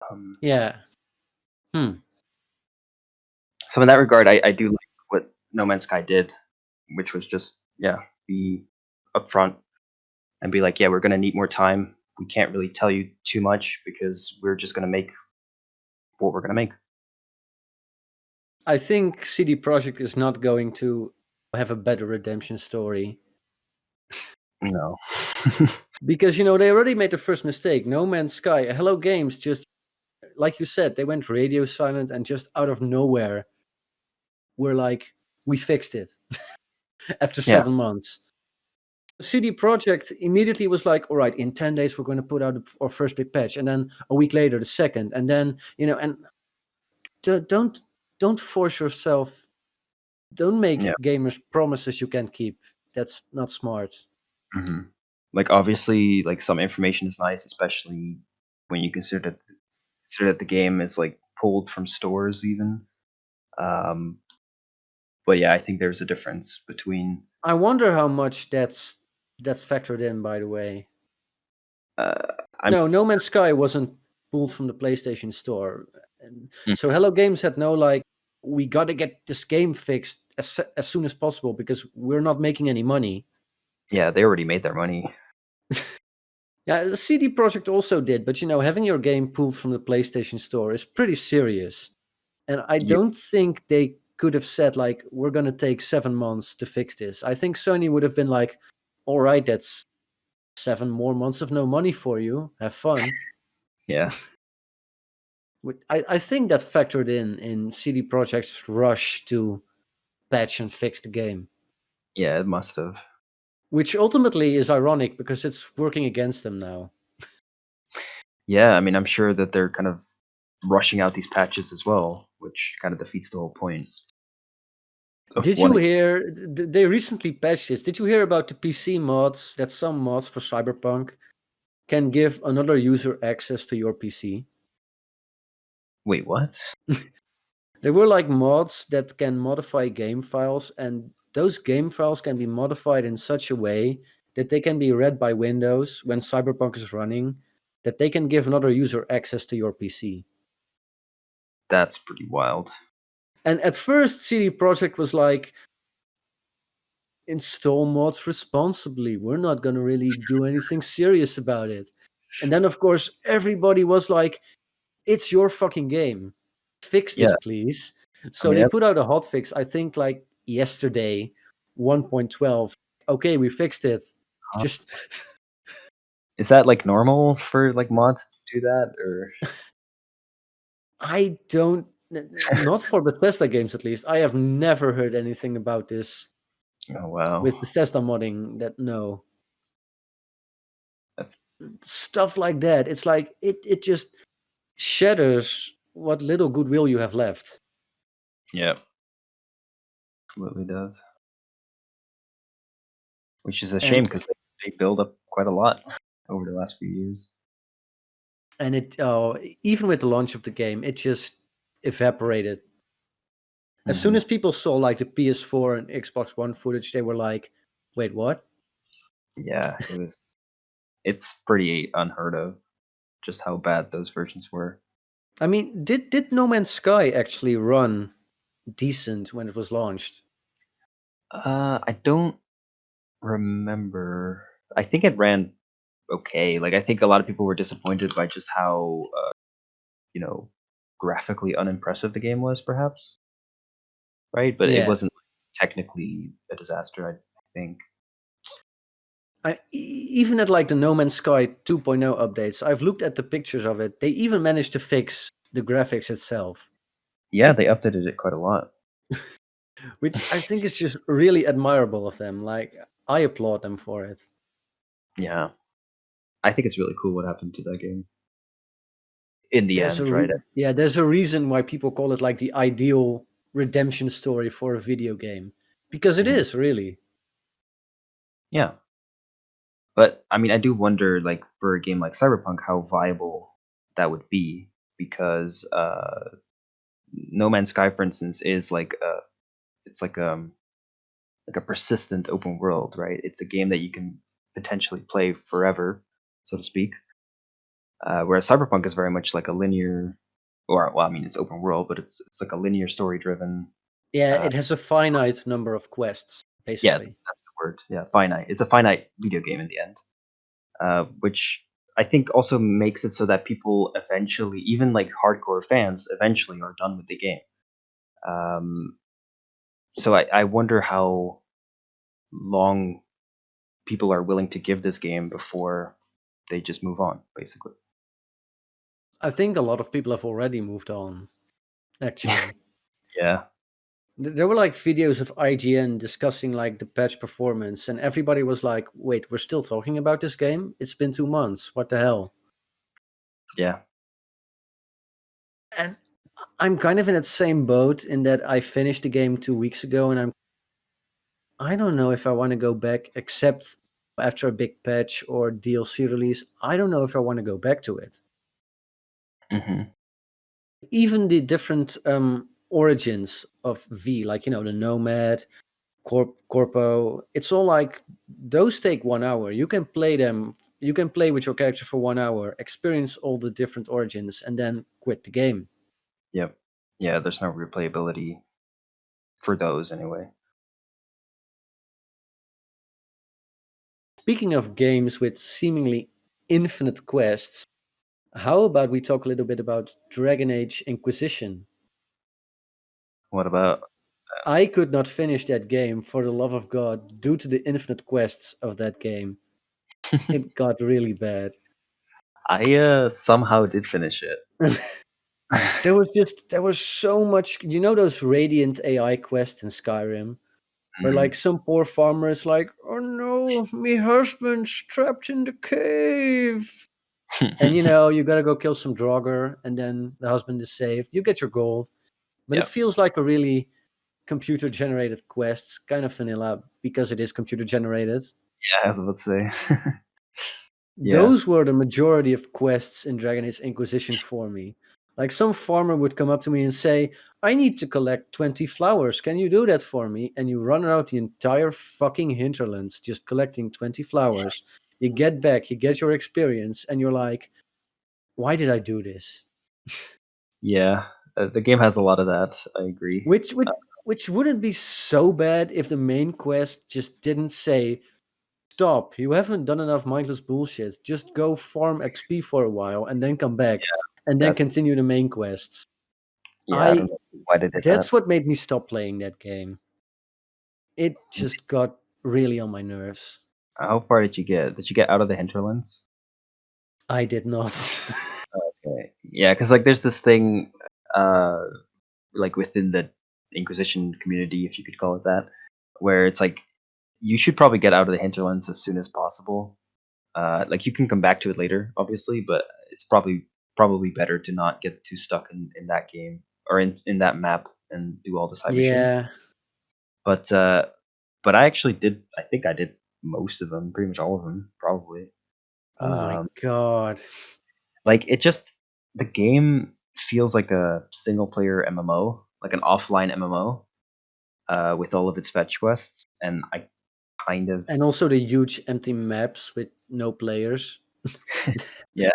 Um, Yeah. Hmm. so in that regard, I do like what No Man's Sky did, which was just be upfront and be like, yeah, we're gonna need more time. We can't really tell you too much because we're just gonna make what we're gonna make. I think CD Projekt is not going to have a better redemption story, No. because they already made the first mistake. No Man's Sky, Hello Games, just like you said, they went radio silent, and just out of nowhere were like, we fixed it after Yeah. 7 months. CD Projekt immediately was like, all right, in 10 days, we're going to put out our first big patch. And then a week later, the second. And then, and don't force yourself. Don't Yeah. make gamers promises you can't keep. That's not smart. hmm Like obviously, like some information is nice, especially when you consider that the game is like pulled from stores even. Um, but yeah, I think there's a difference between. I wonder how much that's factored in, by the way. I'm No, No Man's Sky wasn't pulled from the PlayStation Store. And Mm. so Hello Games had no like, we got to get this game fixed as soon as possible because we're not making any money. Yeah, they already made their money. Yeah, the CD Projekt also did, but having your game pulled from the PlayStation Store is pretty serious. And I Yeah, don't think they could have said like, we're going to take 7 months to fix this. I think Sony would have been like, all right, that's 7 more months of no money for you. Have fun. yeah, I think that factored in CD Projekt's rush to patch and fix the game, yeah. It must have. which ultimately is ironic because it's working against them now. Yeah, I mean, I'm sure that they're kind of rushing out these patches as well, which kind of defeats the whole point of Did you wanting. hear they recently patched this? Did you hear about the PC mods that some mods for Cyberpunk can give another user access to your PC? Wait, what? There were like mods that can modify game files, and those game files can be modified in such a way that they can be read by Windows when Cyberpunk is running, that they can give another user access to your PC. That's pretty wild. And at first, CD Projekt was like, install mods responsibly. We're not going to really do anything serious about it. And then, of course, everybody was like, it's your fucking game. Fix this, Yeah, please. I So mean they put that's out a hotfix, I think like yesterday, 1.12. Okay, we fixed it. huh? Just, Is that like normal for like mods to do that, or I don't, not for Bethesda games at least. I have never heard anything about this oh wow, with Bethesda modding that no. that's Stuff like that. It's like, it just shatters what little goodwill you have left. yeah, absolutely does. Which is a shame And because they build up quite a lot over the last few years. and it even with the launch of the game, it just evaporated. As soon hmm as people saw like the PS4 and Xbox One footage, they were like, "Wait, what?" Yeah, it was. It's pretty unheard of just how bad those versions were. I mean, did No Man's Sky actually run decent when it was launched? I don't remember. I think it ran okay. Like I think a lot of people were disappointed by just how you know graphically unimpressive the game was, perhaps. Right, but it Yeah. wasn't technically a disaster. I think. Even at like the No Man's Sky 2.0 updates, I've looked at the pictures of it. They even managed to fix the graphics itself, Yeah, they updated it quite a lot. which I think is just really admirable of them. Like, I applaud them for it. Yeah, I think it's really cool what happened to that game in the There's end, right? there's a reason why people call it like the ideal redemption story for a video game, because it Mhm. is really. Yeah, but I mean, I do wonder, like, for a game like Cyberpunk, how viable that would be because No Man's Sky, for instance, is it's like a persistent open world, right? It's a game that you can potentially play forever, so to speak. Whereas Cyberpunk is very much like a linear, or well, I mean, it's open world, but it's like a linear story driven. Yeah, Uh, it has a finite number of quests, yeah, basically. that's the word. Yeah, finite. It's a finite video game in the end, which I think also makes it so that people eventually, even like hardcore fans, eventually are done with the game. Um, so I wonder how long people are willing to give this game before they just move on, basically. I think a lot of people have already moved on, actually. Yeah. There were like videos of IGN discussing like the patch performance, and everybody was like, "Wait, we're still talking about this game? It's been 2 months. What the hell?" Yeah. And I'm kind of in that same boat in that I finished the game 2 weeks ago, and I don't know if I want to go back, except after a big patch or DLC release. I don't know if I want to go back to it. Hmm. Even the different origins of V, like the Nomad, Corpo, it's all like those take 1 hour. You can play them. You can play with your character for 1 hour, experience all the different origins, and then quit the game. Yep. Yeah, there's no replayability for those anyway. Speaking of games with seemingly infinite quests, how about we talk a little bit about Dragon Age Inquisition? What about I could not finish that game for the love of God due to the infinite quests of that game. It got really bad. I somehow did finish it. There was so much, those radiant AI quests in Skyrim where Mhm. like some poor farmer is like, "Oh no, me husband's trapped in the cave." And you got to go kill some Draugr, and then the husband is saved. You get your gold, but it Yep. feels like a really computer generated quest, kind of vanilla because it is computer generated. Yeah, I was about to say. Yeah. Those were the majority of quests in Dragon Age Inquisition for me. Like some farmer would come up to me and say, "I need to collect 20 flowers. Can you do that for me?" And you run around the entire fucking hinterlands just collecting 20 flowers. You get back, you get your experience, and you're like, "Why did I do this?" Yeah. The game has a lot of that. I agree. Which which which wouldn't be so bad if the main quest just didn't say, "Stop, you haven't done enough mindless bullshit. Just go farm XP for a while and then come back Yeah, and then that's continue the main quests." yeah, I don't I know why they did that. That's what made me stop playing that game. It just got really on my nerves. How far did you get? Did you get out of the hinterlands? I did not. Okay. Yeah, because like there's this thing, uh, like within the Inquisition community, if you could call it that, where it's like you should probably get out of the hinterlands as soon as possible. Like you can come back to it later, obviously, but it's probably better to not get too stuck in that game or in that map and do all the side missions. Yeah. But but I actually did. I think I did most of them, pretty much all of them, probably. Oh my Um, god. like it just the game feels like a single player MMO, like an offline MMO, with all of its fetch quests, and I kind of And also the huge empty maps with no players. yeah,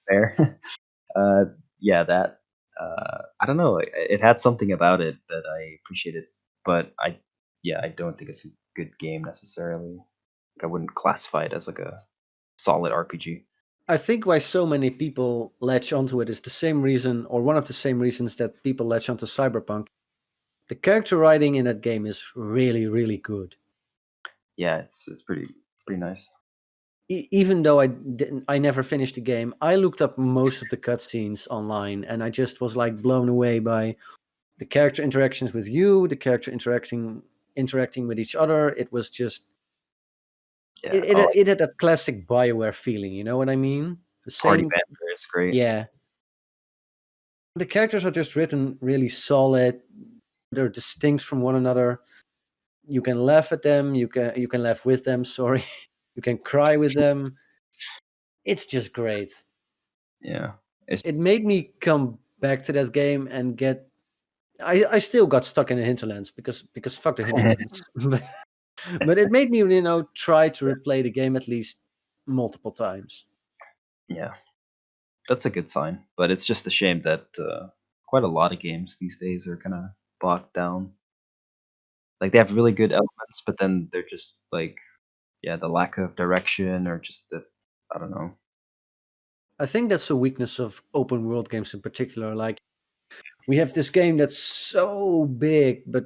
fair. uh, yeah, that I don't know. It had something about it that I appreciated, but I don't think it's a good game necessarily. Like, I wouldn't classify it as like a solid RPG. I think why so many people latch onto it is the same reason, or one of the same reasons that people latch onto Cyberpunk. The character writing in that game is really, really good. Yeah, it's pretty nice. Even though I never finished the game, I looked up most of the cutscenes online, and I just was like blown away by the character interactions with you, the character interacting with each other. It was just Yeah. Oh, it had a classic Bioware feeling. You know what I mean? The Party same, Banter is great. yeah. The characters are just written really solid. They're distinct from one another. You can laugh at them. You can laugh with them. Sorry, you can cry with them. It's just great. Yeah. It's It made me come back to that game and get. I still got stuck in the hinterlands because fuck the hinterlands. But it made me try to replay the game at least multiple times. yeah, that's a good sign. But it's just a shame that quite a lot of games these days are kind of bogged down. Like they have really good elements, but then they're just like yeah, the lack of direction or just the I don't know. I think that's a weakness of open world games in particular. Like we have this game that's so big, but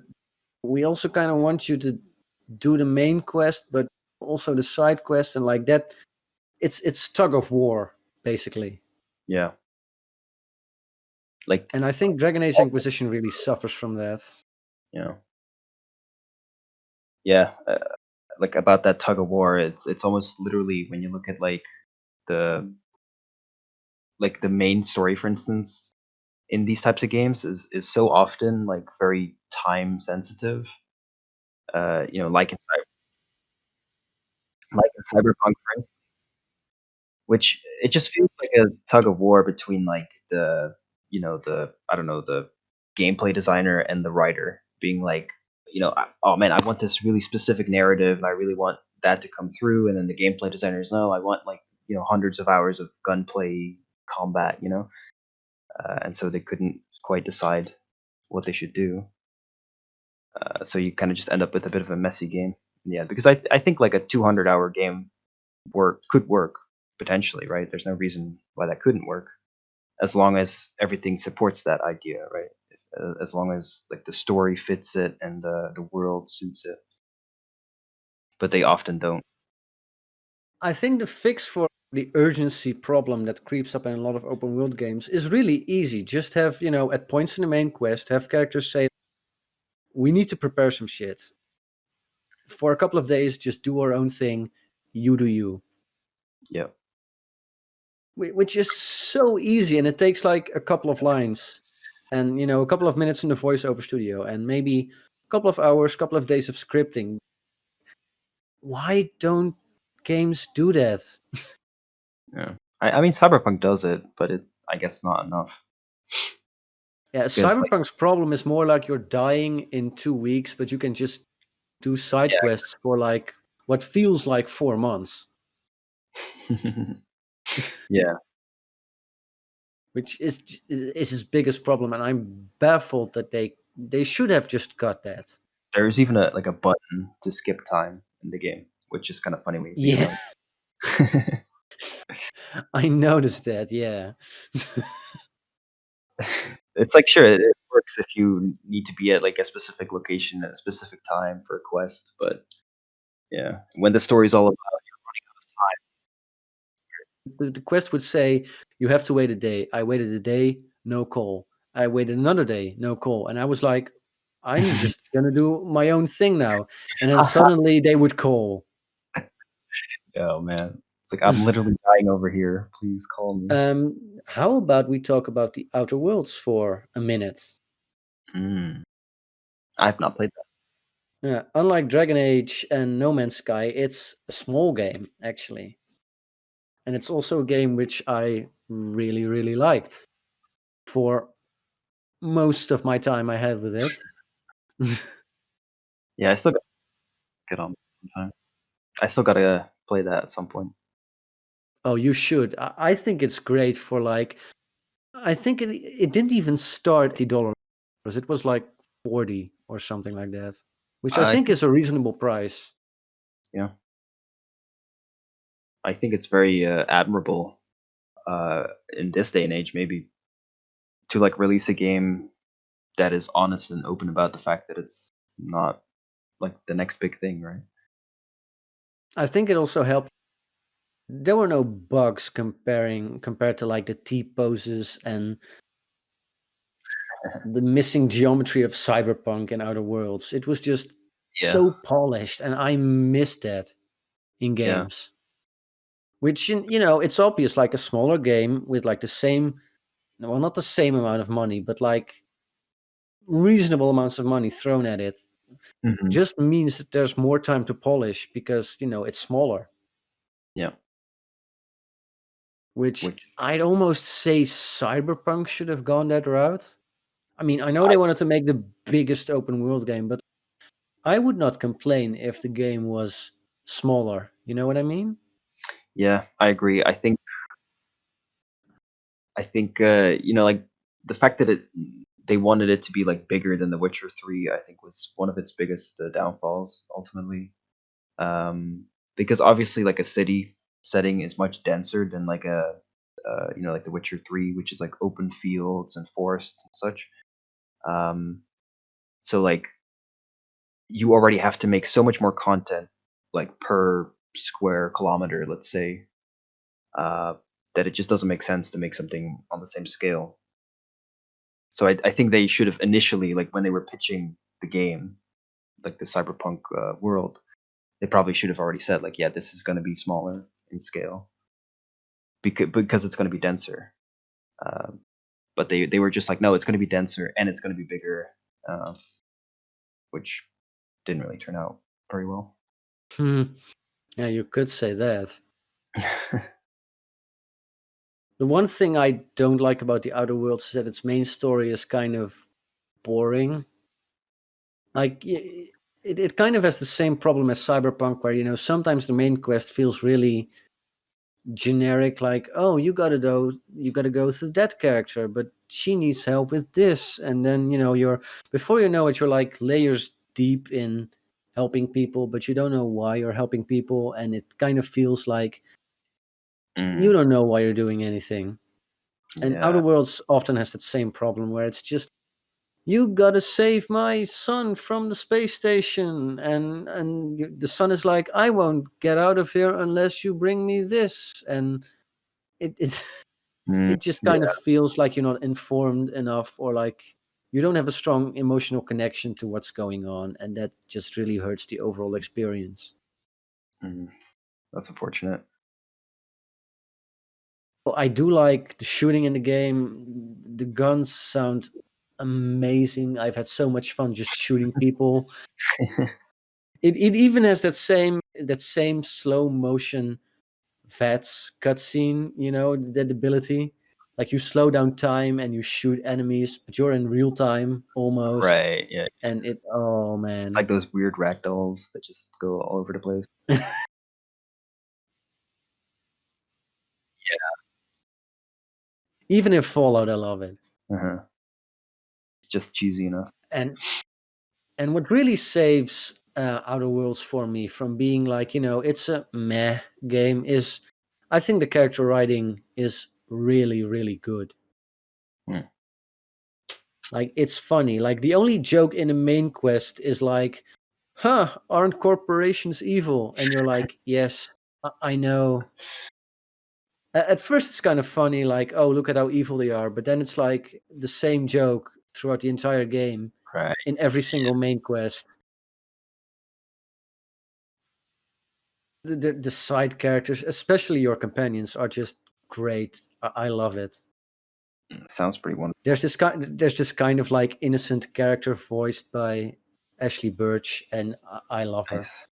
we also kind of want you to do the main quest, but also the side quest, and like that. It's tug of war basically. Yeah. Like, And I think Dragon Age Inquisition really suffers from that. you know, yeah, like about that tug of war. It's almost literally when you look at the the main story, for instance, in these types of games is so often like very time sensitive. Like in Cyberpunk, for instance, which it just feels like a tug of war between like the I don't know, the gameplay designer and the writer being like, oh man, I want this really specific narrative, and I really want that to come through, and then the gameplay designers, no, I want like hundreds of hours of gunplay combat, and so they couldn't quite decide what they should do. So you kind of just end up with a bit of a messy game. Yeah, because I think like a 200-hour game could work potentially, right? There's no reason why that couldn't work as long as everything supports that idea, right? As long as like the story fits it and the world suits it, but they often don't. I think the fix for the urgency problem that creeps up in a lot of open world games is really easy. Just have, at points in the main quest, have characters say, we need to prepare some shit. For a couple of days, just do our own thing. You do you. Yeah. Which is so easy, and it takes like a couple of lines and, a couple of minutes in the voiceover studio and maybe a couple of hours, couple of days of scripting. Why don't games do that? Yeah. I mean, Cyberpunk does it, but I guess not enough. Yeah, Because like, Cyberpunk's problem is more like you're dying in 2 weeks, but you can just do side quests for like what feels like 4 months, yeah, yeah. which is his biggest problem. And I'm baffled that they should have just cut that. There's even a button to skip time in the game, which is kind of funny when you think Yeah, about it. I noticed that. Yeah. It's like, sure, it works if you need to be at like a specific location at a specific time for a quest, but yeah, when the story's all about The quest would say you have to wait a day. I waited a day, no call. I waited another day, no call. And I was like, I'm just gonna do my own thing now. And then time. suddenly they would call. Oh man, it's like I'm literally dying over here. Please call me. How about we talk about the Outer Worlds for a minute? Mm, I've not played that. Yeah, unlike Dragon Age and No Man's Sky, it's a small game actually, and it's also a game which I really, really liked for most of my time I had with it. Yeah, I still got to get on sometime. I still gotta play that at some point. Oh, you should. I think it's great for like. I think it didn't even start $80. It was like 40 or something like that, which I I think think is a reasonable price. yeah, I think it's very admirable in this day and age, maybe to like release a game that is honest and open about the fact that it's not like the next big thing, right? I think it also helped. There were no bugs compared to like the T poses and the missing geometry of Cyberpunk and Outer Worlds. It was just Yeah, so polished, and I miss that in yeah. games. Which it's obvious, like a smaller game with like the same, well, not the same amount of money, but like reasonable amounts of money thrown at it, Hmm. just means that there's more time to polish because it's smaller. Yeah, Which which I'd almost say Cyberpunk should have gone that route. I mean, I know I they wanted to make the biggest open world game, but I would not complain if the game was smaller. You know what I mean? yeah, I agree. I think like the fact that they wanted it to be like bigger than The Witcher 3, I think was one of its biggest downfalls ultimately. Because obviously like a city setting is much denser than like a like The Witcher 3, which is like open fields and forests and such. Um, so like you already have to make so much more content like per square kilometer, let's say, uh, that it just doesn't make sense to make something on the same scale. So I think they should have initially, like when they were pitching the game, like the Cyberpunk world, they probably should have already said like, yeah, this is going to be smaller in scale because it's going to be denser. Um, but they were just like, no, it's going to be denser and it's going to be bigger, uh, which didn't really turn out very well. Yeah, you could say that. The one thing I don't like about the Outer Worlds is that its main story is kind of boring. Like it kind of has the same problem as Cyberpunk, where sometimes the main quest feels really generic. Like, oh, you gotta go to that character, but she needs help with this, and then you're before you know it, you're like layers deep in helping people, but you don't know why you're helping people, and it kind of feels like you Mm, don't know why you're doing anything. And Outer yeah, Worlds often has that same problem where it's just you gotta save my son from the space station, and the son is like, I won't get out of here unless you bring me this, and it mm, it just kind of yeah, feels like you're not informed enough, or like you don't have a strong emotional connection to what's going on, and that just really hurts the overall experience. mm, that's unfortunate. Well, I do like the shooting in the game. The guns sound amazing. I've had so much fun just shooting people. It even has that same slow motion VATS cutscene, that ability. Like you slow down time and you shoot enemies, but you're in real time almost. Right, yeah. And oh It's man. like those weird ragdolls that just go all over the place. Even in Fallout, I love it. Uh-huh. It's just cheesy enough. And and what really saves Outer Worlds for me from being like, it's a meh game is I think the character writing is really, really good. Mm, Like it's funny. Like the only joke in the main quest is like, huh, aren't corporations evil? And you're like, yes, I know. At first, it's kind of funny, like, oh, look at how evil they are. But then it's like the same joke throughout the entire game right. in every single main quest. The side characters, especially your companions, are just great. I love it. Sounds pretty wonderful. There's this kind of like innocent character voiced by Ashley Birch, and I love her. Nice.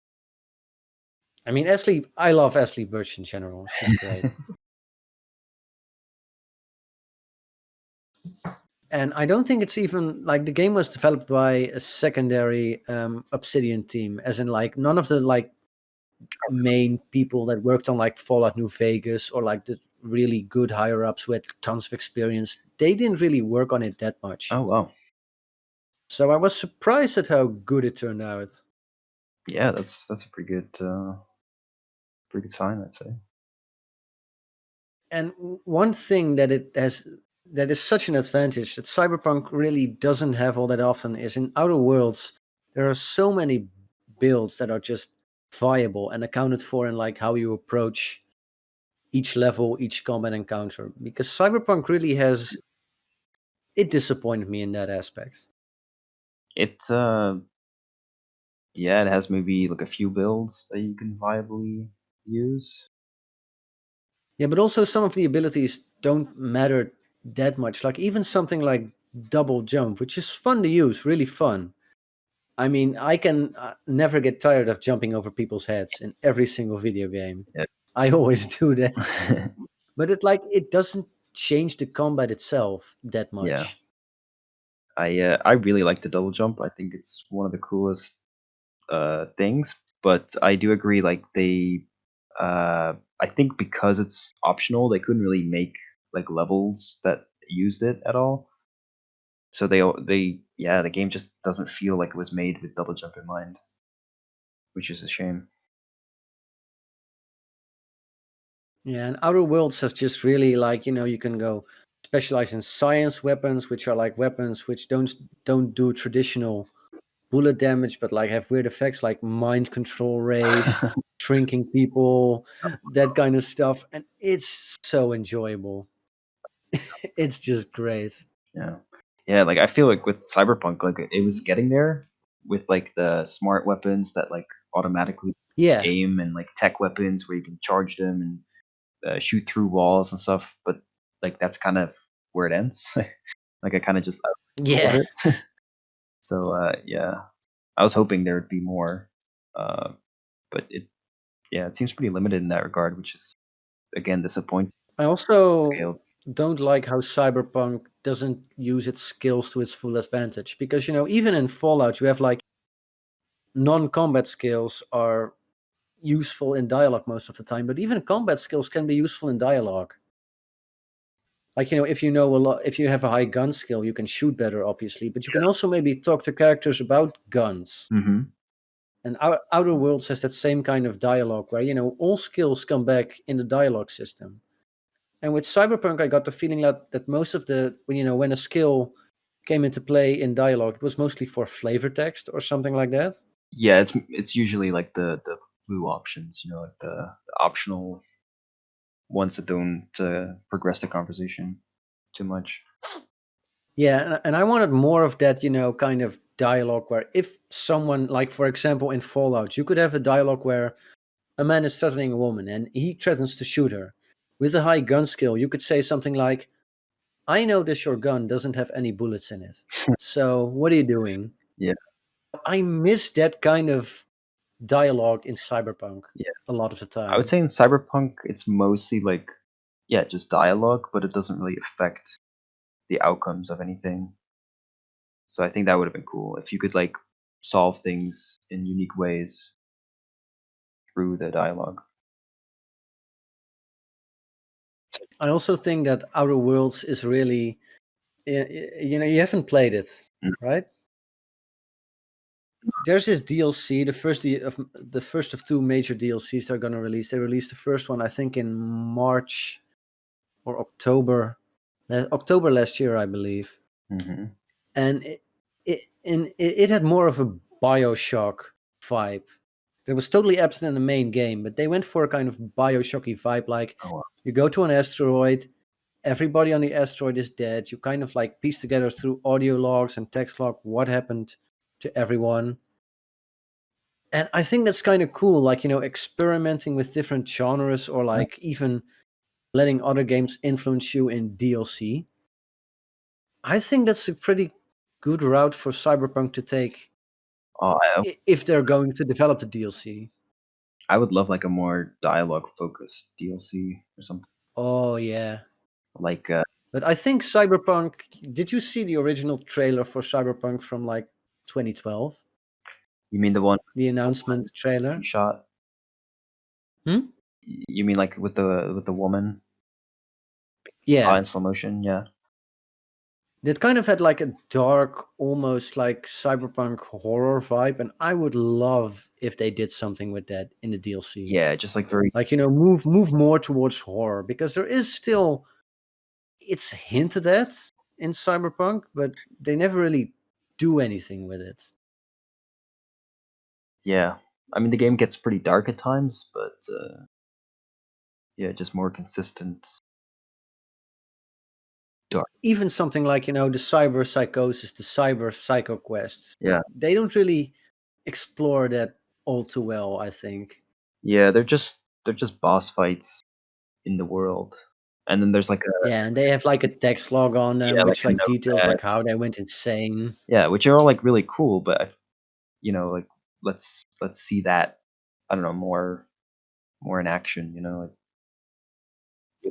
I mean, I love Ashley Birch in general. She's great. And I don't think it's even like the game was developed by a secondary Obsidian team, as in like none of the like main people that worked on like Fallout New Vegas or like the really good higher ups who had tons of experience. They didn't really work on it that much. Oh wow. So I was surprised at how good it turned out. Yeah, that's a pretty good sign, I'd say. And one thing that is such an advantage that Cyberpunk really doesn't have all that often is in Outer Worlds. There are so many builds that are just viable and accounted for in like how you approach each level, each combat encounter. Because Cyberpunk really has it disappointed me in that aspect. It yeah, it has maybe like a few builds that you can viably use. Yeah, but also some of the abilities don't matter that much. Like even something like double jump, which is fun to use, really fun. I mean, I can never get tired of jumping over people's heads in every single video game. Yeah. I always do that. But it doesn't change the combat itself that Yeah. much. I really like the double jump. I think it's one of the coolest things, but I do agree like I think because it's optional, they couldn't really make like levels that used it at all. So they yeah, the game just doesn't feel like it was made with double jump in mind, which is a shame. Yeah, and Outer Worlds has just really like, you can go specialize in science weapons, which are like weapons which don't do traditional bullet damage, but like have weird effects like mind control rays, shrinking people, that kind of stuff. And it's so enjoyable. It's just great. Yeah. Yeah, like I feel like with Cyberpunk, like it was getting there with like the smart weapons that like automatically Yeah, aim and like tech weapons where you can charge them and shoot through walls and stuff. But like that's kind of where it ends. Like I kind of just of yeah. it. So yeah, I was hoping there would be more, uh, but it seems pretty limited in that regard, which is again disappointing. I also Scale. don't like how Cyberpunk doesn't use its skills to its full advantage because even in Fallout you have like non-combat skills are useful in dialogue most of the time, but even combat skills can be useful in dialogue. Like if you know a lot, if you have a high gun skill, you can shoot better, obviously, but you can also maybe talk to characters about guns. Hmm. And Outer Worlds has that same kind of dialogue where all skills come back in the dialogue system. And with Cyberpunk, I got the feeling that most of the when a skill came into play in dialogue, it was mostly for flavor text or something like that. Yeah, it's usually like the blue options, like the optional ones that don't progress the conversation too much. Yeah, and I wanted more of that, kind of dialogue where if someone, like for example in Fallout, you could have a dialogue where a man is threatening a woman and he threatens to shoot her. With a high gun skill, you could say something like, I notice your gun doesn't have any bullets in it. So what are you doing? Yeah, I miss that kind of dialogue in Cyberpunk yeah. a lot of the I would time. say in Cyberpunk, it's mostly like, yeah, just dialogue, but it doesn't really affect the outcomes of anything. So I think that would have been cool if you could like solve things in unique ways through the dialogue. I also think that Outer Worlds is really, you haven't played it, Mm. right? There's this DLC, the first of two major DLCs they're gonna release. They released the first one, I think, in March or October last year, I believe. Mhm. And it had more of a Bioshock vibe. It was totally absent in the main game, but they went for a kind of Bioshocky vibe. Like Oh, wow. you go to an asteroid, everybody on the asteroid is dead. You kind of like piece together through audio logs and text log what happened to everyone. And I think that's kind of cool, like experimenting with different genres or Yeah. like even letting other games influence you in DLC. I think that's a pretty good route for Cyberpunk to take Oh, if they're going to develop the DLC. I would love like a more dialogue focused DLC or something Oh yeah. like. But I think Cyberpunk, did you see the original trailer for Cyberpunk from like 2012? You mean the one The woman announcement being trailer? shot? Hmm? You mean like with the woman shot Yeah. in slow motion? Yeah. That kind of had like a dark, almost like cyberpunk horror vibe, and I would love if they did something with that in the DLC. Yeah, just like very. Like move more towards horror because there is still it's hinted at in Cyberpunk, but they never really do anything with it. Yeah. I mean, the game gets pretty dark at times, but yeah, just more consistent dark. Even something like the cyber psychosis, the cyber psycho quests, Yeah. they don't really explore that all too well, I think. Yeah, they're just boss fights in the world. And then there's like a Yeah, and they have like a text log on them, yeah, like which a like details notepad. like how they went insane. Yeah, which are all like really cool, but like let's see that, I don't know, more in action, like.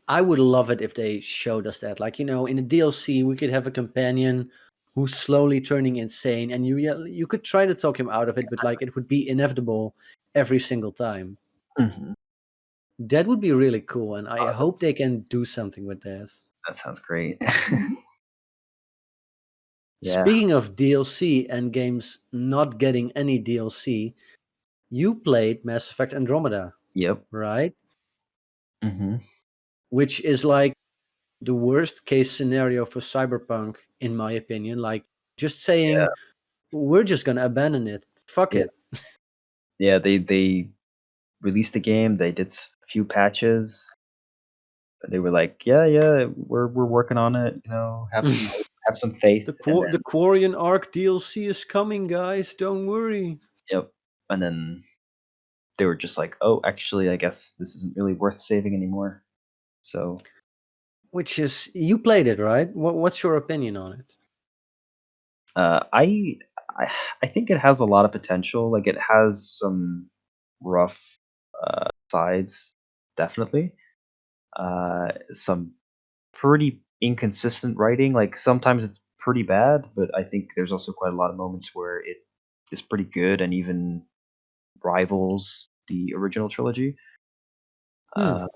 I would love it if they showed us that. Like, in the DLC, we could have a companion who's slowly turning insane, and you could try to talk him out of it, but like it would be inevitable every single time. Mhm. That would be really cool, and I Oh, hope they can do something with that. that sounds great. Yeah. Speaking of DLC and games not getting any DLC, you played Mass Effect Andromeda, Yep. right? Mhm. Which is like the worst case scenario for Cyberpunk, in my opinion. Like just Yeah. saying, we're just gonna abandon it. Fuck Yeah. it. Yeah, they released the game, they did a few patches. They were like, "Yeah, yeah, we're working on it, have have some faith, and The then Quarian Arc DLC is coming, guys. Don't worry. yep, and then they were just like, oh, actually, I guess this isn't really worth saving anymore. So Which is you played it, right? What's your opinion on it? uh, I, I I think it has a lot of potential. Like it has some rough sides, definitely. Some pretty inconsistent writing. Like sometimes it's pretty bad, but I think there's also quite a lot of moments where it is pretty good and even rivals the original trilogy. Hmm. Uh,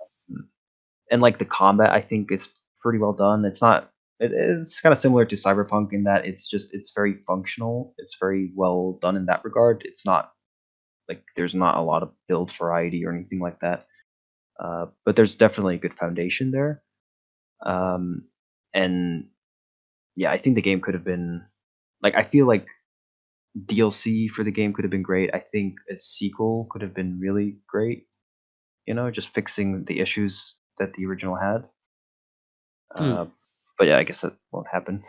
and like the combat, I think is pretty well done. It's kind of similar to Cyberpunk in that it's very functional. It's very well done in that regard. It's not like there's not a lot of build variety or anything like that. But there's definitely a good foundation there. Um, and yeah, I think the game could have been like I feel like DLC for the game could have been great. I think a sequel could have been really great. Just fixing the issues that the original had. Hmm. Uh, but yeah, I guess that won't happen.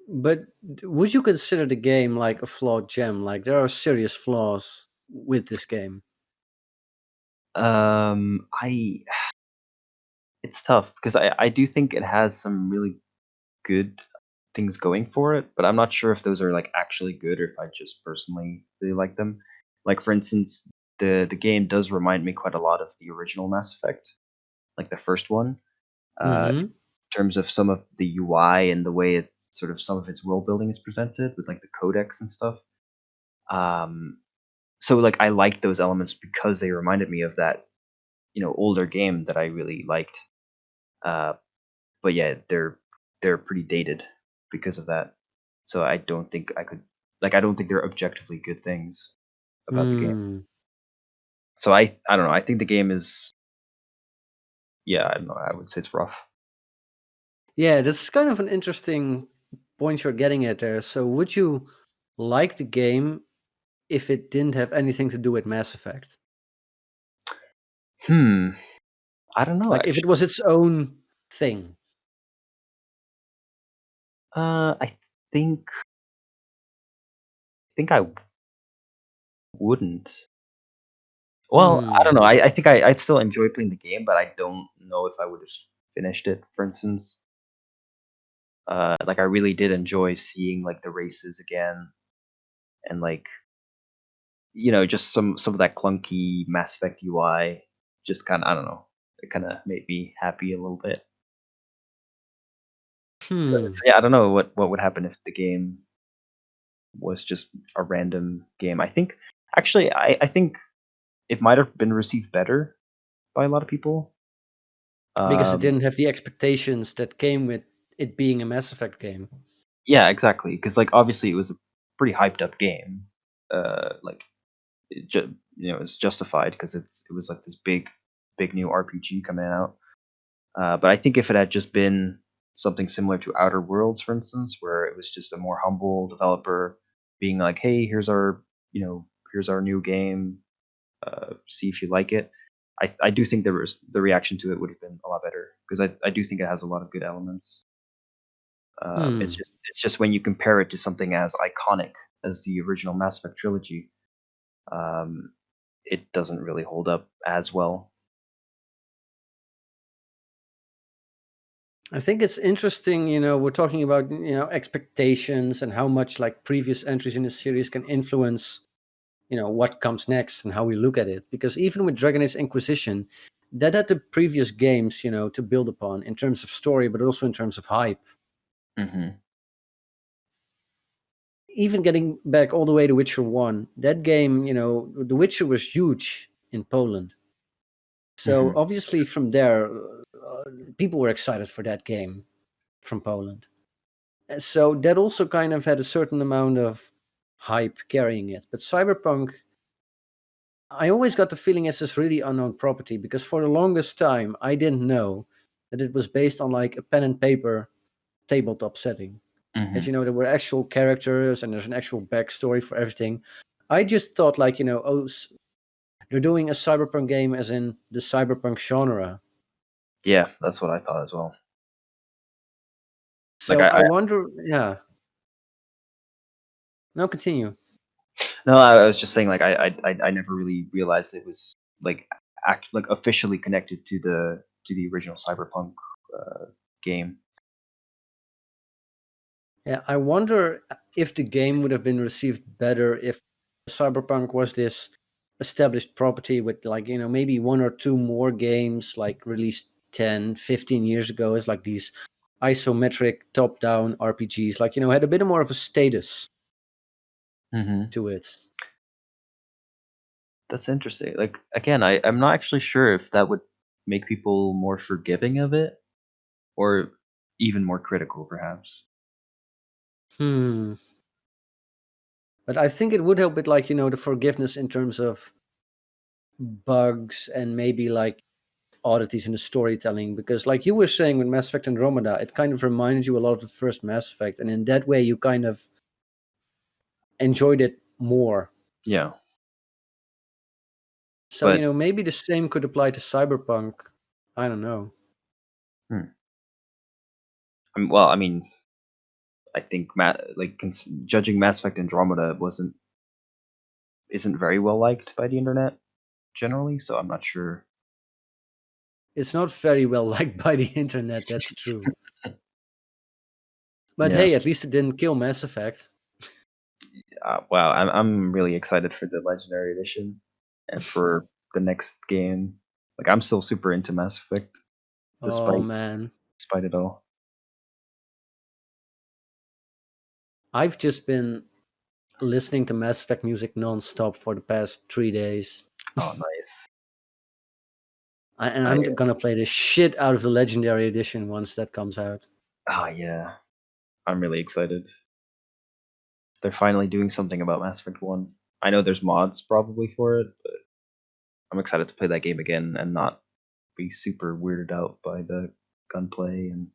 But would you consider the game like a flawed gem? Like there are serious flaws with this game. I It's tough because I do think it has some really good things going for it, but I'm not sure if those are like actually good or if I just personally really like them. Like for instance, the game does remind me quite a lot of the original Mass Effect, like the first one, in Mm-hmm. terms of some of the UI and the way it's sort of some of its world building is presented with like the codex and stuff. Um, so like I liked those elements because they reminded me of that older game that I really liked. Uh, but yeah, they're pretty dated because of that. So I don't think I don't think they're objectively good things about the game. Hmm. So I don't know. I think the game is yeah, I don't know. I would say it's rough. Yeah, this is kind of an interesting point you're getting at there. So would you like the game if it didn't have anything to do with Mass Effect? Hmm. I don't know Like if it was actually. its own thing? I think I wouldn't. Well, I don't Hmm. know. I think I'd still enjoy playing the game, but I don't know if I would have finished it. For instance, like I really did enjoy seeing like the races again and like just some of that clunky Mass Effect UI just kind of I don't know. It kind of made me happy a little bit. So Hmm. yeah, I don't know what would happen if the game was just a random game. I think actually I think it might have been received better by a lot of people. Because it Um, didn't have the expectations that came with it being a Mass Effect game. yeah, exactly. Because like obviously it was a pretty hyped up game. Like it's justified because it was like this big new RPG coming out. But I think if it had just been something similar to Outer Worlds, for instance, where it was just a more humble developer being like, "Hey, here's our new game. See if you like it." I do think the reaction to it would have been a lot better because I do think it has a lot of good elements. Hmm. It's just when you compare it to something as iconic as the original Mass Effect trilogy, um, it doesn't really hold up as well. I think it's interesting, we're talking about, expectations and how much like previous entries in the series can influence, what comes next and how we look at it. Because even with Dragon Age Inquisition, that had the previous games, to build upon in terms of story, but also in terms of hype. Hmm. Even getting back all the way to Witcher 1, that game, The Witcher was huge in Poland. So Hmm. obviously from there, people were excited for that game from Poland. So that also kind of had a certain amount of hype carrying it. But Cyberpunk, I always got the feeling it's this really unknown property because for the longest time I didn't know that it was based on like a pen and paper tabletop setting. That Hmm. there were actual characters and there's an actual backstory for everything. I just thought like they're doing a cyberpunk game as in the cyberpunk genre. Yeah, that's what I thought as well. Like So I wonder. Yeah. No, continue. no, I was just saying like I never really realized it was like like officially connected to the original Cyberpunk uh, game. Yeah, I wonder if the game would have been received better if Cyberpunk was this established property with, like, maybe one or two more games like released 10, 15 years ago as like these isometric top-down RPGs, like, had a bit more of a status Hmm. to it. That's interesting. Like again, I'm not actually sure if that would make people more forgiving of it or even more critical, perhaps. Hmm. But I think it would help with, like, the forgiveness in terms of bugs and maybe like oddities in the storytelling, because like you were saying with Mass Effect Andromeda, it kind of reminded you a lot of the first Mass Effect, and in that way you kind of enjoyed it more. Yeah, So, but maybe the same could apply to Cyberpunk. I don't know. hmm. Well, I mean, I think judging Mass Effect Andromeda isn't very well liked by the internet generally, so I'm not sure. It's not very well liked by the internet, that's true. But Yeah. hey, at least it didn't kill Mass Effect. Wow, I'm really excited for the Legendary Edition and for the next game. Like I'm still super into Mass Effect Oh despite man. despite it all. I've just been listening to Mass Effect music non-stop for the past 3 days. Oh, nice. And I I'm gonna play the shit out of the Legendary Edition once that comes out. yeah, I'm really excited. They're finally doing something about Mass Effect 1. I know there's mods probably for it, but I'm excited to play that game again and not be super weirded out by the gunplay and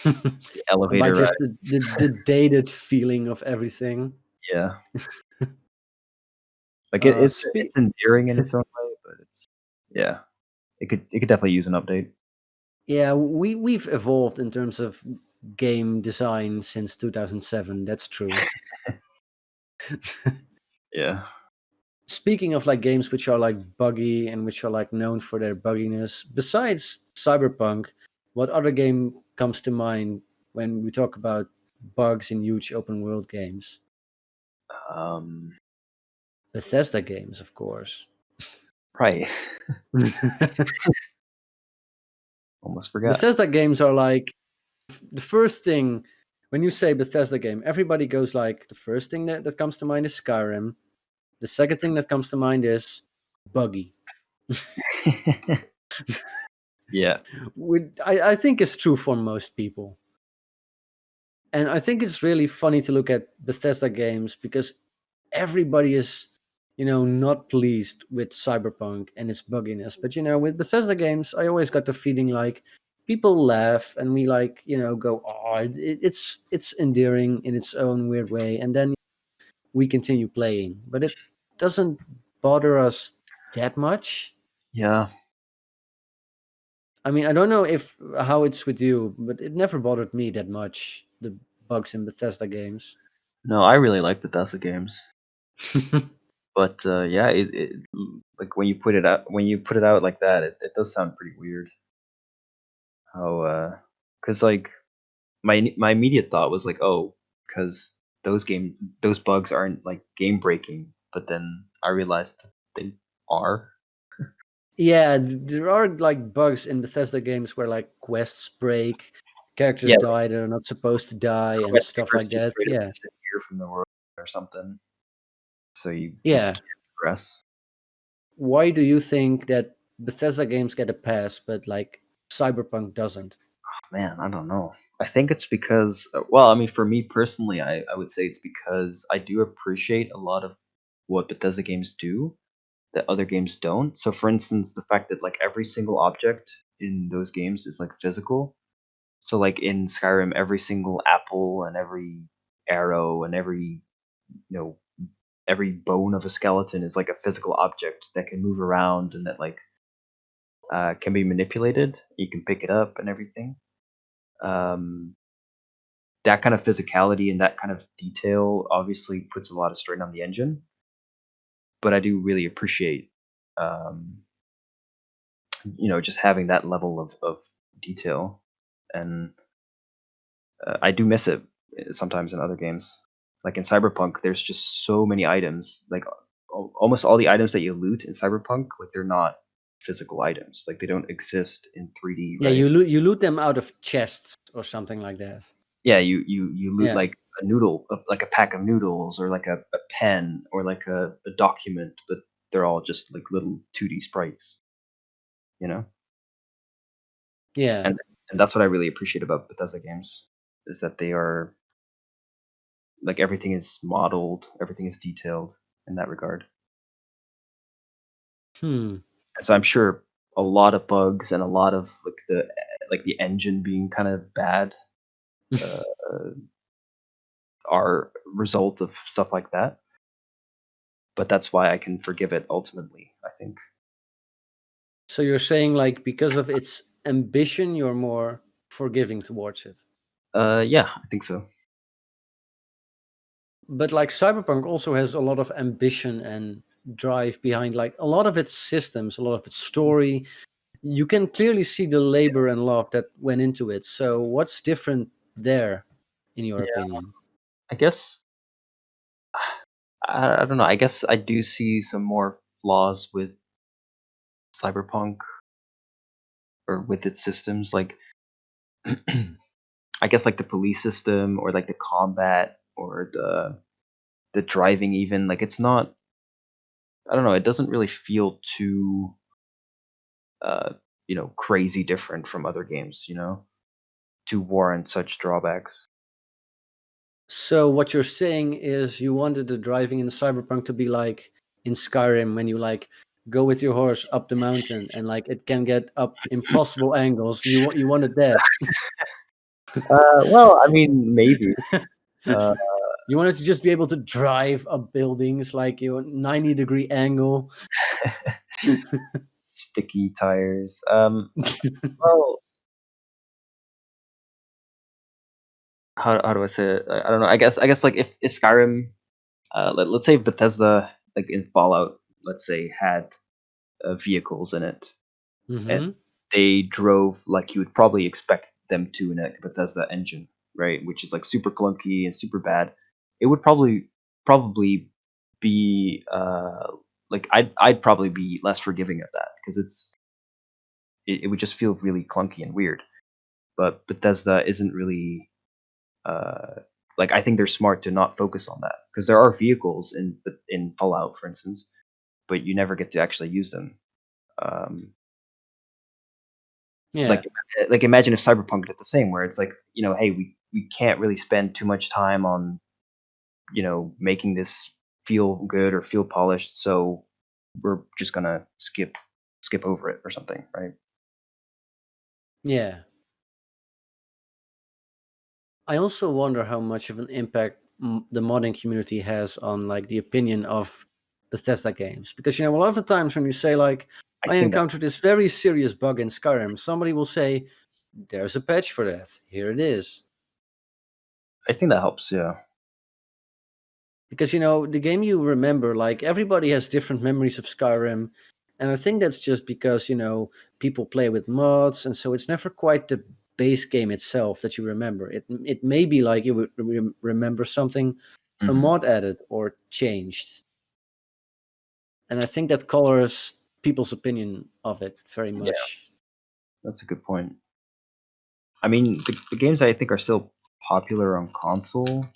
the By elevator just rides. the dated feeling of everything. Yeah. Like Uh, it's endearing in its own way, but it's yeah, it could definitely use an update. yeah, we've evolved in terms of game design since 2007. That's true. Yeah. Speaking of like games which are like buggy and which are like known for their bugginess, besides Cyberpunk, what other game comes to mind when we talk about bugs in huge open world games? Um, Bethesda games, of course. right. Almost forgot. Bethesda games are like the first thing when you say Bethesda game, everybody goes like the first thing that comes to mind is Skyrim. The second thing that comes to mind is buggy. Yeah. I think it's true for most people. And I think it's really funny to look at Bethesda games because everybody is, not pleased with Cyberpunk and its bugginess. But with Bethesda games, I always got the feeling like people laugh and we like, go, oh, it's endearing in its own weird way, and then we continue playing. But it doesn't bother us that much. Yeah. I mean, I don't know if how it's with you, but it never bothered me that much, the bugs in Bethesda games. No, I really like Bethesda games. But yeah, like when you put it out like that, it does sound pretty weird. How cuz like my immediate thought was like, "Oh, cuz those bugs aren't like game breaking." But then I realized that they are. Yeah, there are like bugs in Bethesda games where like quests break, characters Yeah, die that are not supposed to die, and quest stuff like requires you that. straight up Yeah, disappear from the world or something, so you just yeah. can't progress. Why do you think that Bethesda games get a pass, but like Cyberpunk doesn't? Man, I don't know. I think it's because, well, I mean, for me personally, I would say it's because I do appreciate a lot of what Bethesda games do that other games don't. So, for instance, the fact that like every single object in those games is like physical. So, like in Skyrim, every single apple and every arrow and you know every bone of a skeleton is like a physical object that can move around and that like can be manipulated. You can pick it up and everything. Um, that kind of physicality and that kind of detail obviously puts a lot of strain on the engine. But I do really appreciate, um, just having that level of detail, and I do miss it sometimes in other games. Like in Cyberpunk, there's just so many items. Like almost all the items that you loot in Cyberpunk, like they're not physical items. Like they don't exist in 3D, Yeah, right? you loot them out of chests or something like that. Yeah, you loot Yeah. like a noodle, like a pack of noodles, or like a pen, or like a document, but they're all just like little 2D sprites, you know. Yeah. And that's what I really appreciate about Bethesda games, is that they are like everything is modeled, everything is detailed in that regard. Hmm. And so I'm sure a lot of bugs and a lot of like the engine being kind of bad uh, are result of stuff like that. But that's why I can forgive it ultimately, I think. So you're saying like because of its ambition, you're more forgiving towards it. Yeah, I think so. But like Cyberpunk also has a lot of ambition and drive behind like a lot of its systems, a lot of its story. You can clearly see the labor and love that went into it. So what's different there, in your Yeah, opinion? I guess I don't know. I guess I do see some more flaws with Cyberpunk, or with its systems. Like, I guess like the police system, or like the combat, or the driving. Even like it's not. I don't know. It doesn't really feel too uh, crazy different from other games. To warrant such drawbacks. So what you're saying is you wanted the driving in Cyberpunk to be like in Skyrim when you like go with your horse up the mountain and like it can get up impossible angles. You wanted that. Well, I mean, maybe. Uh, You wanted to just be able to drive up buildings like 90-degree angle. Sticky tires. Well, how do I say it? I don't know. I guess like if Skyrim, let's say if Bethesda, like in Fallout, let's say, had vehicles in it, and Hmm. they drove like you would probably expect them to in a Bethesda engine, right? Which is like super clunky and super bad. It would probably be like I'd probably be less forgiving of that, because it would just feel really clunky and weird. But Bethesda isn't really uh, like, I think they're smart to not focus on that, because there are vehicles in Fallout, for instance, but you never get to actually use them. Um, Yeah. like like imagine if Cyberpunk did the same, where it's like, hey, we can't really spend too much time on making this feel good or feel polished, so we're just gonna skip over it or something, right? Yeah. I also wonder how much of an impact the modding community has on like the opinion of Bethesda games, because a lot of the times when you say like I I think that encountered this very serious bug in Skyrim, somebody will say there's a patch for that. Here it is. I think that helps. Yeah. Because the game you remember, like everybody has different memories of Skyrim, and I think that's just because people play with mods, and so it's never quite the base game itself that you remember. It may be like you would remember something a Hmm. mod added or changed, and I think that colors people's opinion of it very Yeah, much. that's a good point. I mean, the games I think are still popular on console,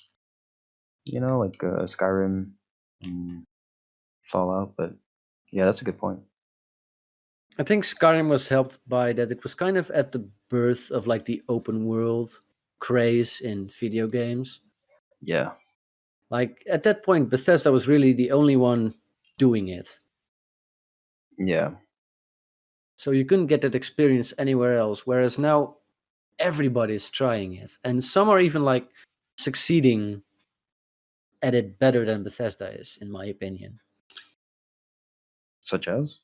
like Skyrim and Fallout. But yeah, that's a good point. I think Skyrim was helped by that it was kind of at the birth of like the open world craze in video games. Yeah, Like at that point, Bethesda was really the only one doing it. yeah, So you couldn't get that experience anywhere else. Whereas now everybody is trying it. And some are even like succeeding at it better than Bethesda is, in my opinion. such as.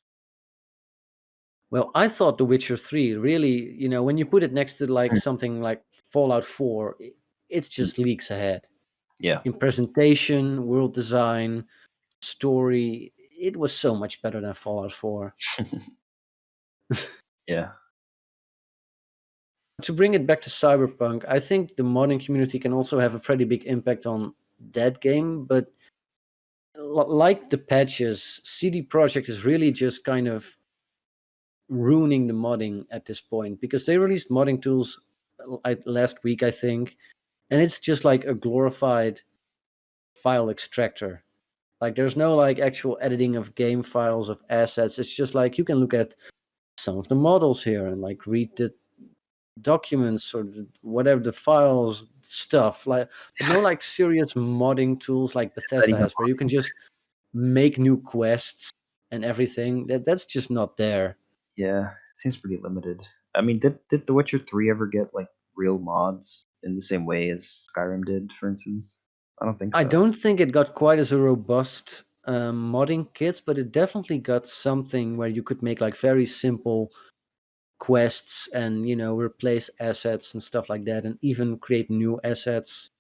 Well, I thought The Witcher 3 really, when you put it next to like Hmm. something like Fallout 4, it's just leagues ahead Yeah. in presentation, world design, story. It was so much better than Fallout 4. Yeah. To bring it back to Cyberpunk, I think the modding community can also have a pretty big impact on that game, but like the patches, CD Projekt is really just kind of ruining the modding at this point because they released modding tools last week, I think, and it's just like a glorified file extractor. Like there's no like actual editing of game files of assets. It's just like you can look at some of the models here and like read the documents or whatever the files stuff like, but no like serious modding tools like Not Bethesda even. has where you can just make new quests and everything. That's just not there. Yeah, it seems pretty limited. I mean, did The Witcher 3 ever get like real mods in the same way as Skyrim did, for instance? I don't think I so. don't think it got quite as a robust modding kit, but it definitely got something where you could make like very simple quests and replace assets and stuff like that, and even create new assets,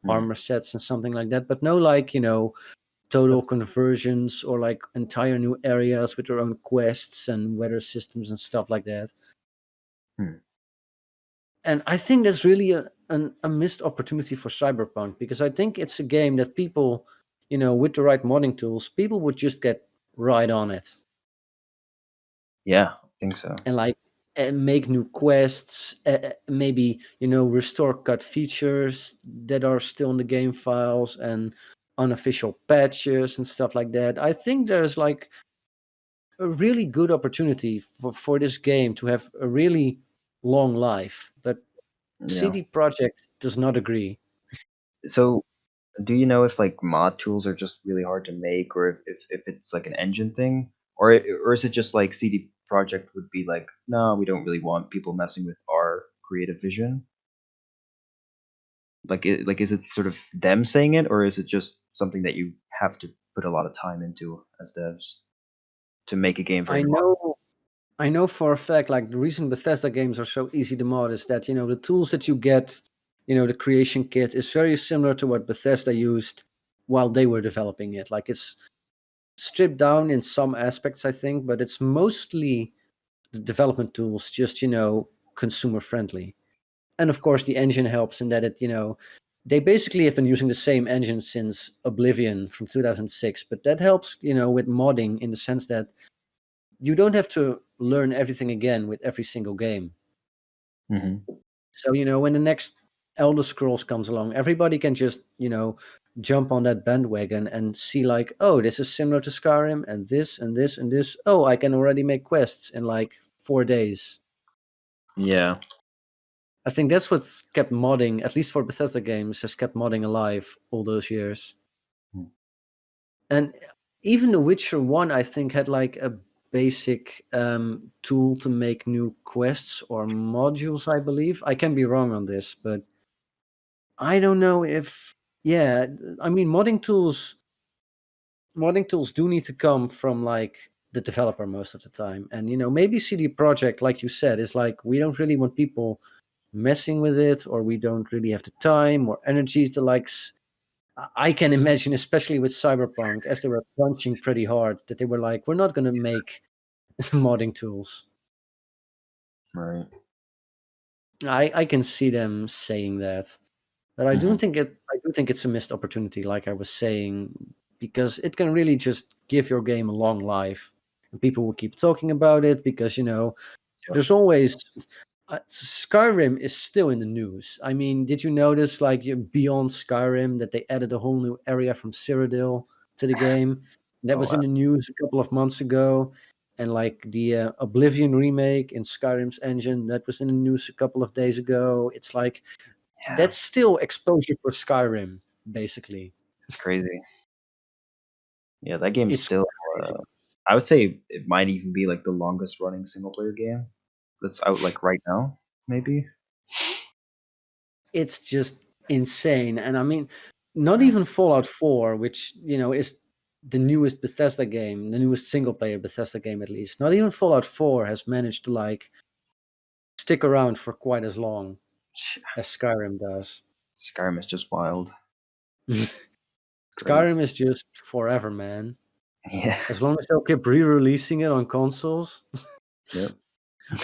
Hmm. armor sets and something like that. But no like total That's, conversions or like entire new areas with their own quests and weather systems and stuff like that. hmm. And I think that's really a missed opportunity for Cyberpunk because I think it's a game that people, with the right modding tools, people would just get right on it Yeah, I think so. and like make new quests, maybe restore cut features that are still in the game files and unofficial patches and stuff like that. I think there's like a really good opportunity for this game to have a really long life, but Yeah. CD Projekt does not agree. So, do you know if like mod tools are just really hard to make, or if it's like an engine thing, or is it just like CD Project would be like, no, we don't really want people messing with our creative vision? Like is it sort of them saying it, or is it just something that you have to put a lot of time into as devs to make a game I very modern? know I know for a fact, like the reason Bethesda games are so easy to mod is that the tools that you get, the creation kit is very similar to what Bethesda used while they were developing it. Like it's stripped down in some aspects, I think, but it's mostly the development tools, just consumer friendly. And of course, the engine helps in that they basically have been using the same engine since Oblivion from 2006, but that helps, with modding in the sense that you don't have to learn everything again with every single game. Hmm. So, when the next Elder Scrolls comes along, everybody can just, jump on that bandwagon and see like, oh, this is similar to Skyrim and this and this and this. Oh, I can already make quests in like 4 days. Yeah. I think that's what's kept modding, at least for Bethesda games, has kept modding alive all those years. Mm. And even The Witcher 1, I think, had like a basic tool to make new quests or modules, I believe. I can be wrong on this, but I don't know if, yeah, I mean, modding tools do need to come from like the developer most of the time. And, maybe CD Projekt, like you said, is like, we don't really want people messing with it, or we don't really have the time or energy to like I can imagine, especially with Cyberpunk, as they were crunching pretty hard, that they were like, "We're not going to make modding tools." Right. I can see them saying that, but Hmm. I do think it's a missed opportunity, like I was saying, because it can really just give your game a long life, and people will keep talking about it because Yeah. there's always Skyrim is still in the news. I mean, did you notice like beyond Skyrim that they added a whole new area from Cyrodiil to the game? That Oh was in wow. the news a couple of months ago. And like the Oblivion remake in Skyrim's engine, that was in the news a couple of days ago. It's like Yeah, that's still exposure for Skyrim, basically. it's crazy. Yeah, that game's It's still. Uh, crazy. I would say it might even be like the longest running single player game that's out like right now, maybe. It's just insane. And I mean, not Yeah. even Fallout 4, which, is the newest Bethesda game, the newest single player Bethesda game at least. Not even Fallout 4 has managed to like stick around for quite as long as Skyrim does. Skyrim is just wild. Great. Skyrim is just forever, man. Yeah. As long as they'll keep re-releasing it on consoles, Yep.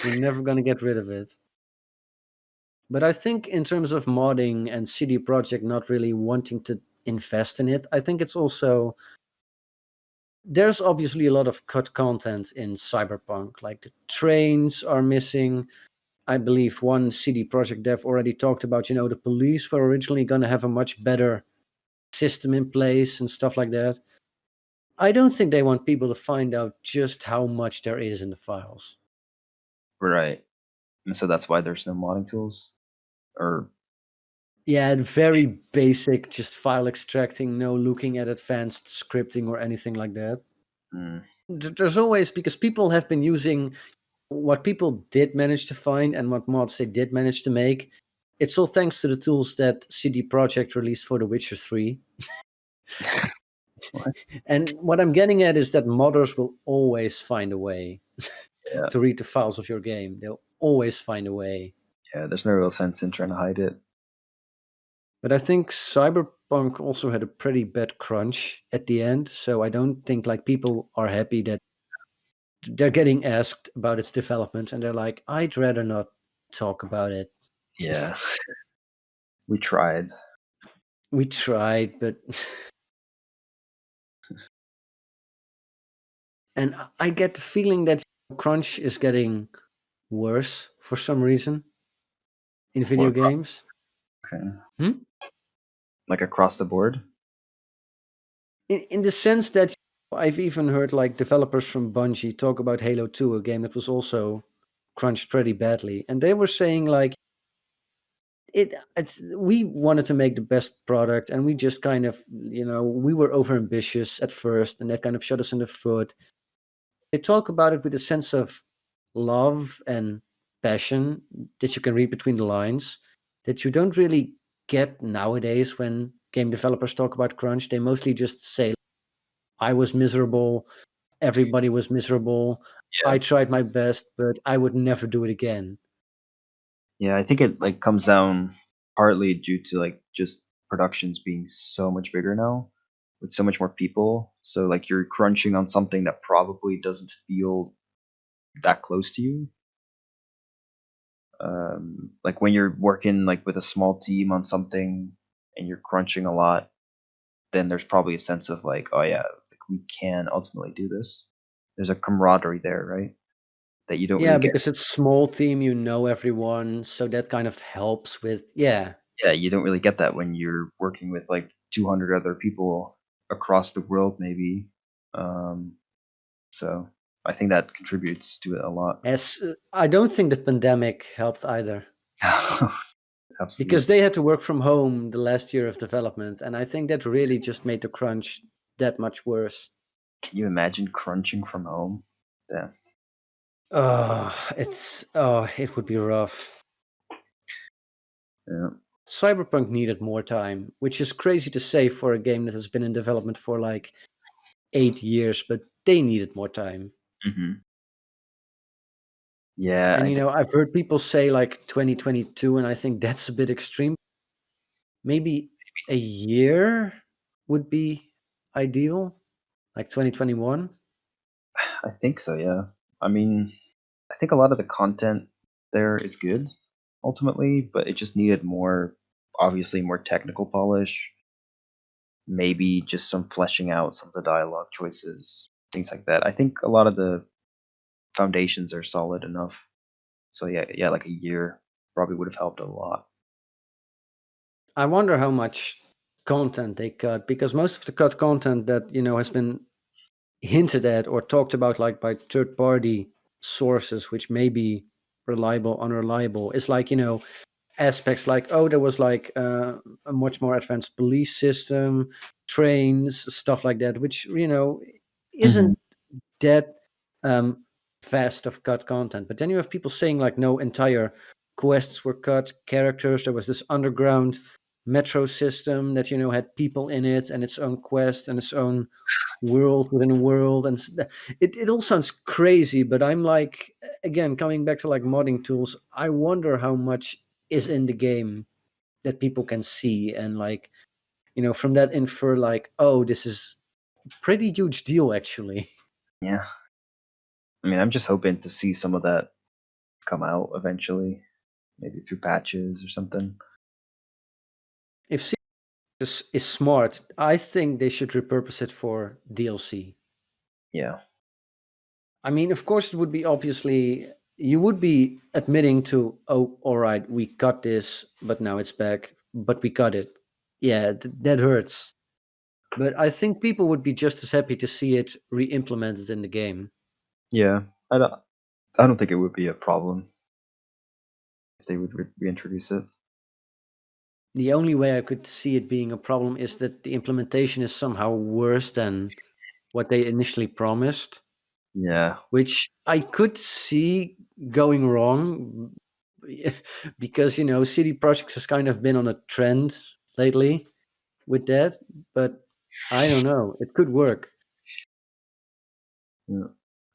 we're never gonna get rid of it. But I think in terms of modding and CD Projekt not really wanting to invest in it, I think it's also there's obviously a lot of cut content in Cyberpunk. Like the trains are missing. I believe one CD Projekt dev already talked about, the police were originally going to have a much better system in place and stuff like that. I don't think they want people to find out just how much there is in the files. Right. And so that's why there's no modding tools? Or Yeah, very basic, just file extracting, no looking at advanced scripting or anything like that. mm, There's always, because people have been using what people did manage to find and what mods they did manage to make. It's all thanks to the tools that CD Projekt released for The Witcher 3. what? And what I'm getting at is that modders will always find a way Yeah. to read the files of your game. They'll always find a way. Yeah, there's no real sense in trying to hide it. But I think Cyberpunk also had a pretty bad crunch at the end, so I don't think like people are happy that they're getting asked about its development and they're like, I'd rather not talk about it. Yeah. We tried. We tried, but and I get the feeling that crunch is getting worse for some reason in video What, games. okay. Hmm? Like across the board? In the sense that I've even heard like developers from Bungie talk about Halo 2, a game that was also crunched pretty badly, and they were saying like we wanted to make the best product, and we just kind of we were over ambitious at first, and that kind of shot us in the foot. They talk about it with a sense of love and passion that you can read between the lines that you don't really get nowadays when game developers talk about crunch. They mostly just say, I was miserable, everybody was miserable, Yeah. I tried my best, but I would never do it again. Yeah, I think it like comes down partly due to like just productions being so much bigger now with so much more people. So like you're crunching on something that probably doesn't feel that close to you. Like when you're working like with a small team on something and you're crunching a lot, then there's probably a sense of like, oh yeah, like we can ultimately do this. There's a camaraderie there, right? That you don't Yeah, really get. because it's small team, you know everyone, so that kind of helps with yeah. Yeah, you don't really get that when you're working with like 200 other people across the world, maybe. Um, so I think that contributes to it a lot. As I don't think the pandemic helped either because Absolutely. they had to work from home the last year of development, and I think that really just made the crunch that much worse. Can you imagine crunching from home? Yeah. It would be rough. Yeah. Cyberpunk needed more time, which is crazy to say for a game that has been in development for like 8 years, but they needed more time. hmm Yeah. And I've heard people say like 2022, and I think that's a bit extreme. Maybe a year would be ideal, like 2021. I think so. Yeah. I mean, I think a lot of the content there is good ultimately, but it just needed more, obviously, more technical polish. Maybe just some fleshing out some of the dialogue choices, things like that. I think a lot of the foundations are solid enough. So yeah, like a year probably would have helped a lot. I wonder how much content they cut, because most of the cut content that has been hinted at or talked about like by third party sources, which may be reliable, unreliable, is like aspects like, oh, there was like a much more advanced police system, trains, stuff like that, which hmm isn't that fast of cut content. But then you have people saying like, no, entire quests were cut, characters. There was this underground metro system that had people in it and its own quest and its own world within a world, and it all sounds crazy. But I'm like, again, coming back to like modding tools, I wonder how much is in the game that people can see, and like, from that infer like, oh, this is a pretty huge deal actually. Yeah. I mean, I'm just hoping to see some of that come out eventually, maybe through patches or something. If is smart, I think they should repurpose it for DLC. Yeah. I mean, of course, it would be obviously, you would be admitting to, oh, all right, we cut this, but now it's back, but we cut it. Yeah, that hurts. But I think people would be just as happy to see it re-implemented in the game. Yeah. I don't think it would be a problem if they would reintroduce it. The only way I could see it being a problem is that the implementation is somehow worse than what they initially promised, Yeah. which I could see going wrong because CD Projekt has kind of been on a trend lately with that, but I don't know, it could work. Yeah.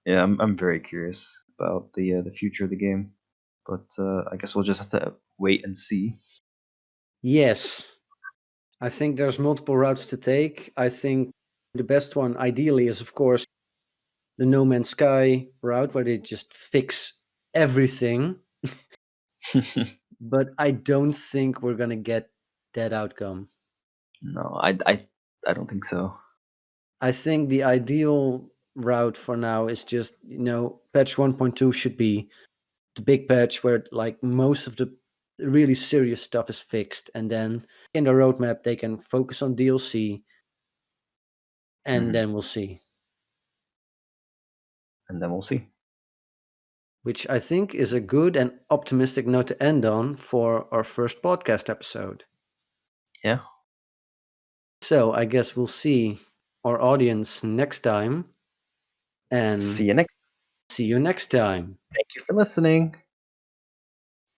Yeah, I'm very curious about the future of the game, but I guess we'll just have to wait and see. Yes, I think there's multiple routes to take. I think the best one ideally is, of course, the No Man's Sky route where they just fix everything, but I don't think we're gonna get that outcome. No, I don't think so. I think the ideal route for now is just, patch 1.2 should be the big patch where like most of the really serious stuff is fixed, and then in the roadmap they can focus on DLC, and Mhm. then we'll see. And then we'll see. Which I think is a good and optimistic note to end on for our first podcast episode. Yeah. So I guess we'll see our audience next time, and See you next. see you next time. Thank you for listening.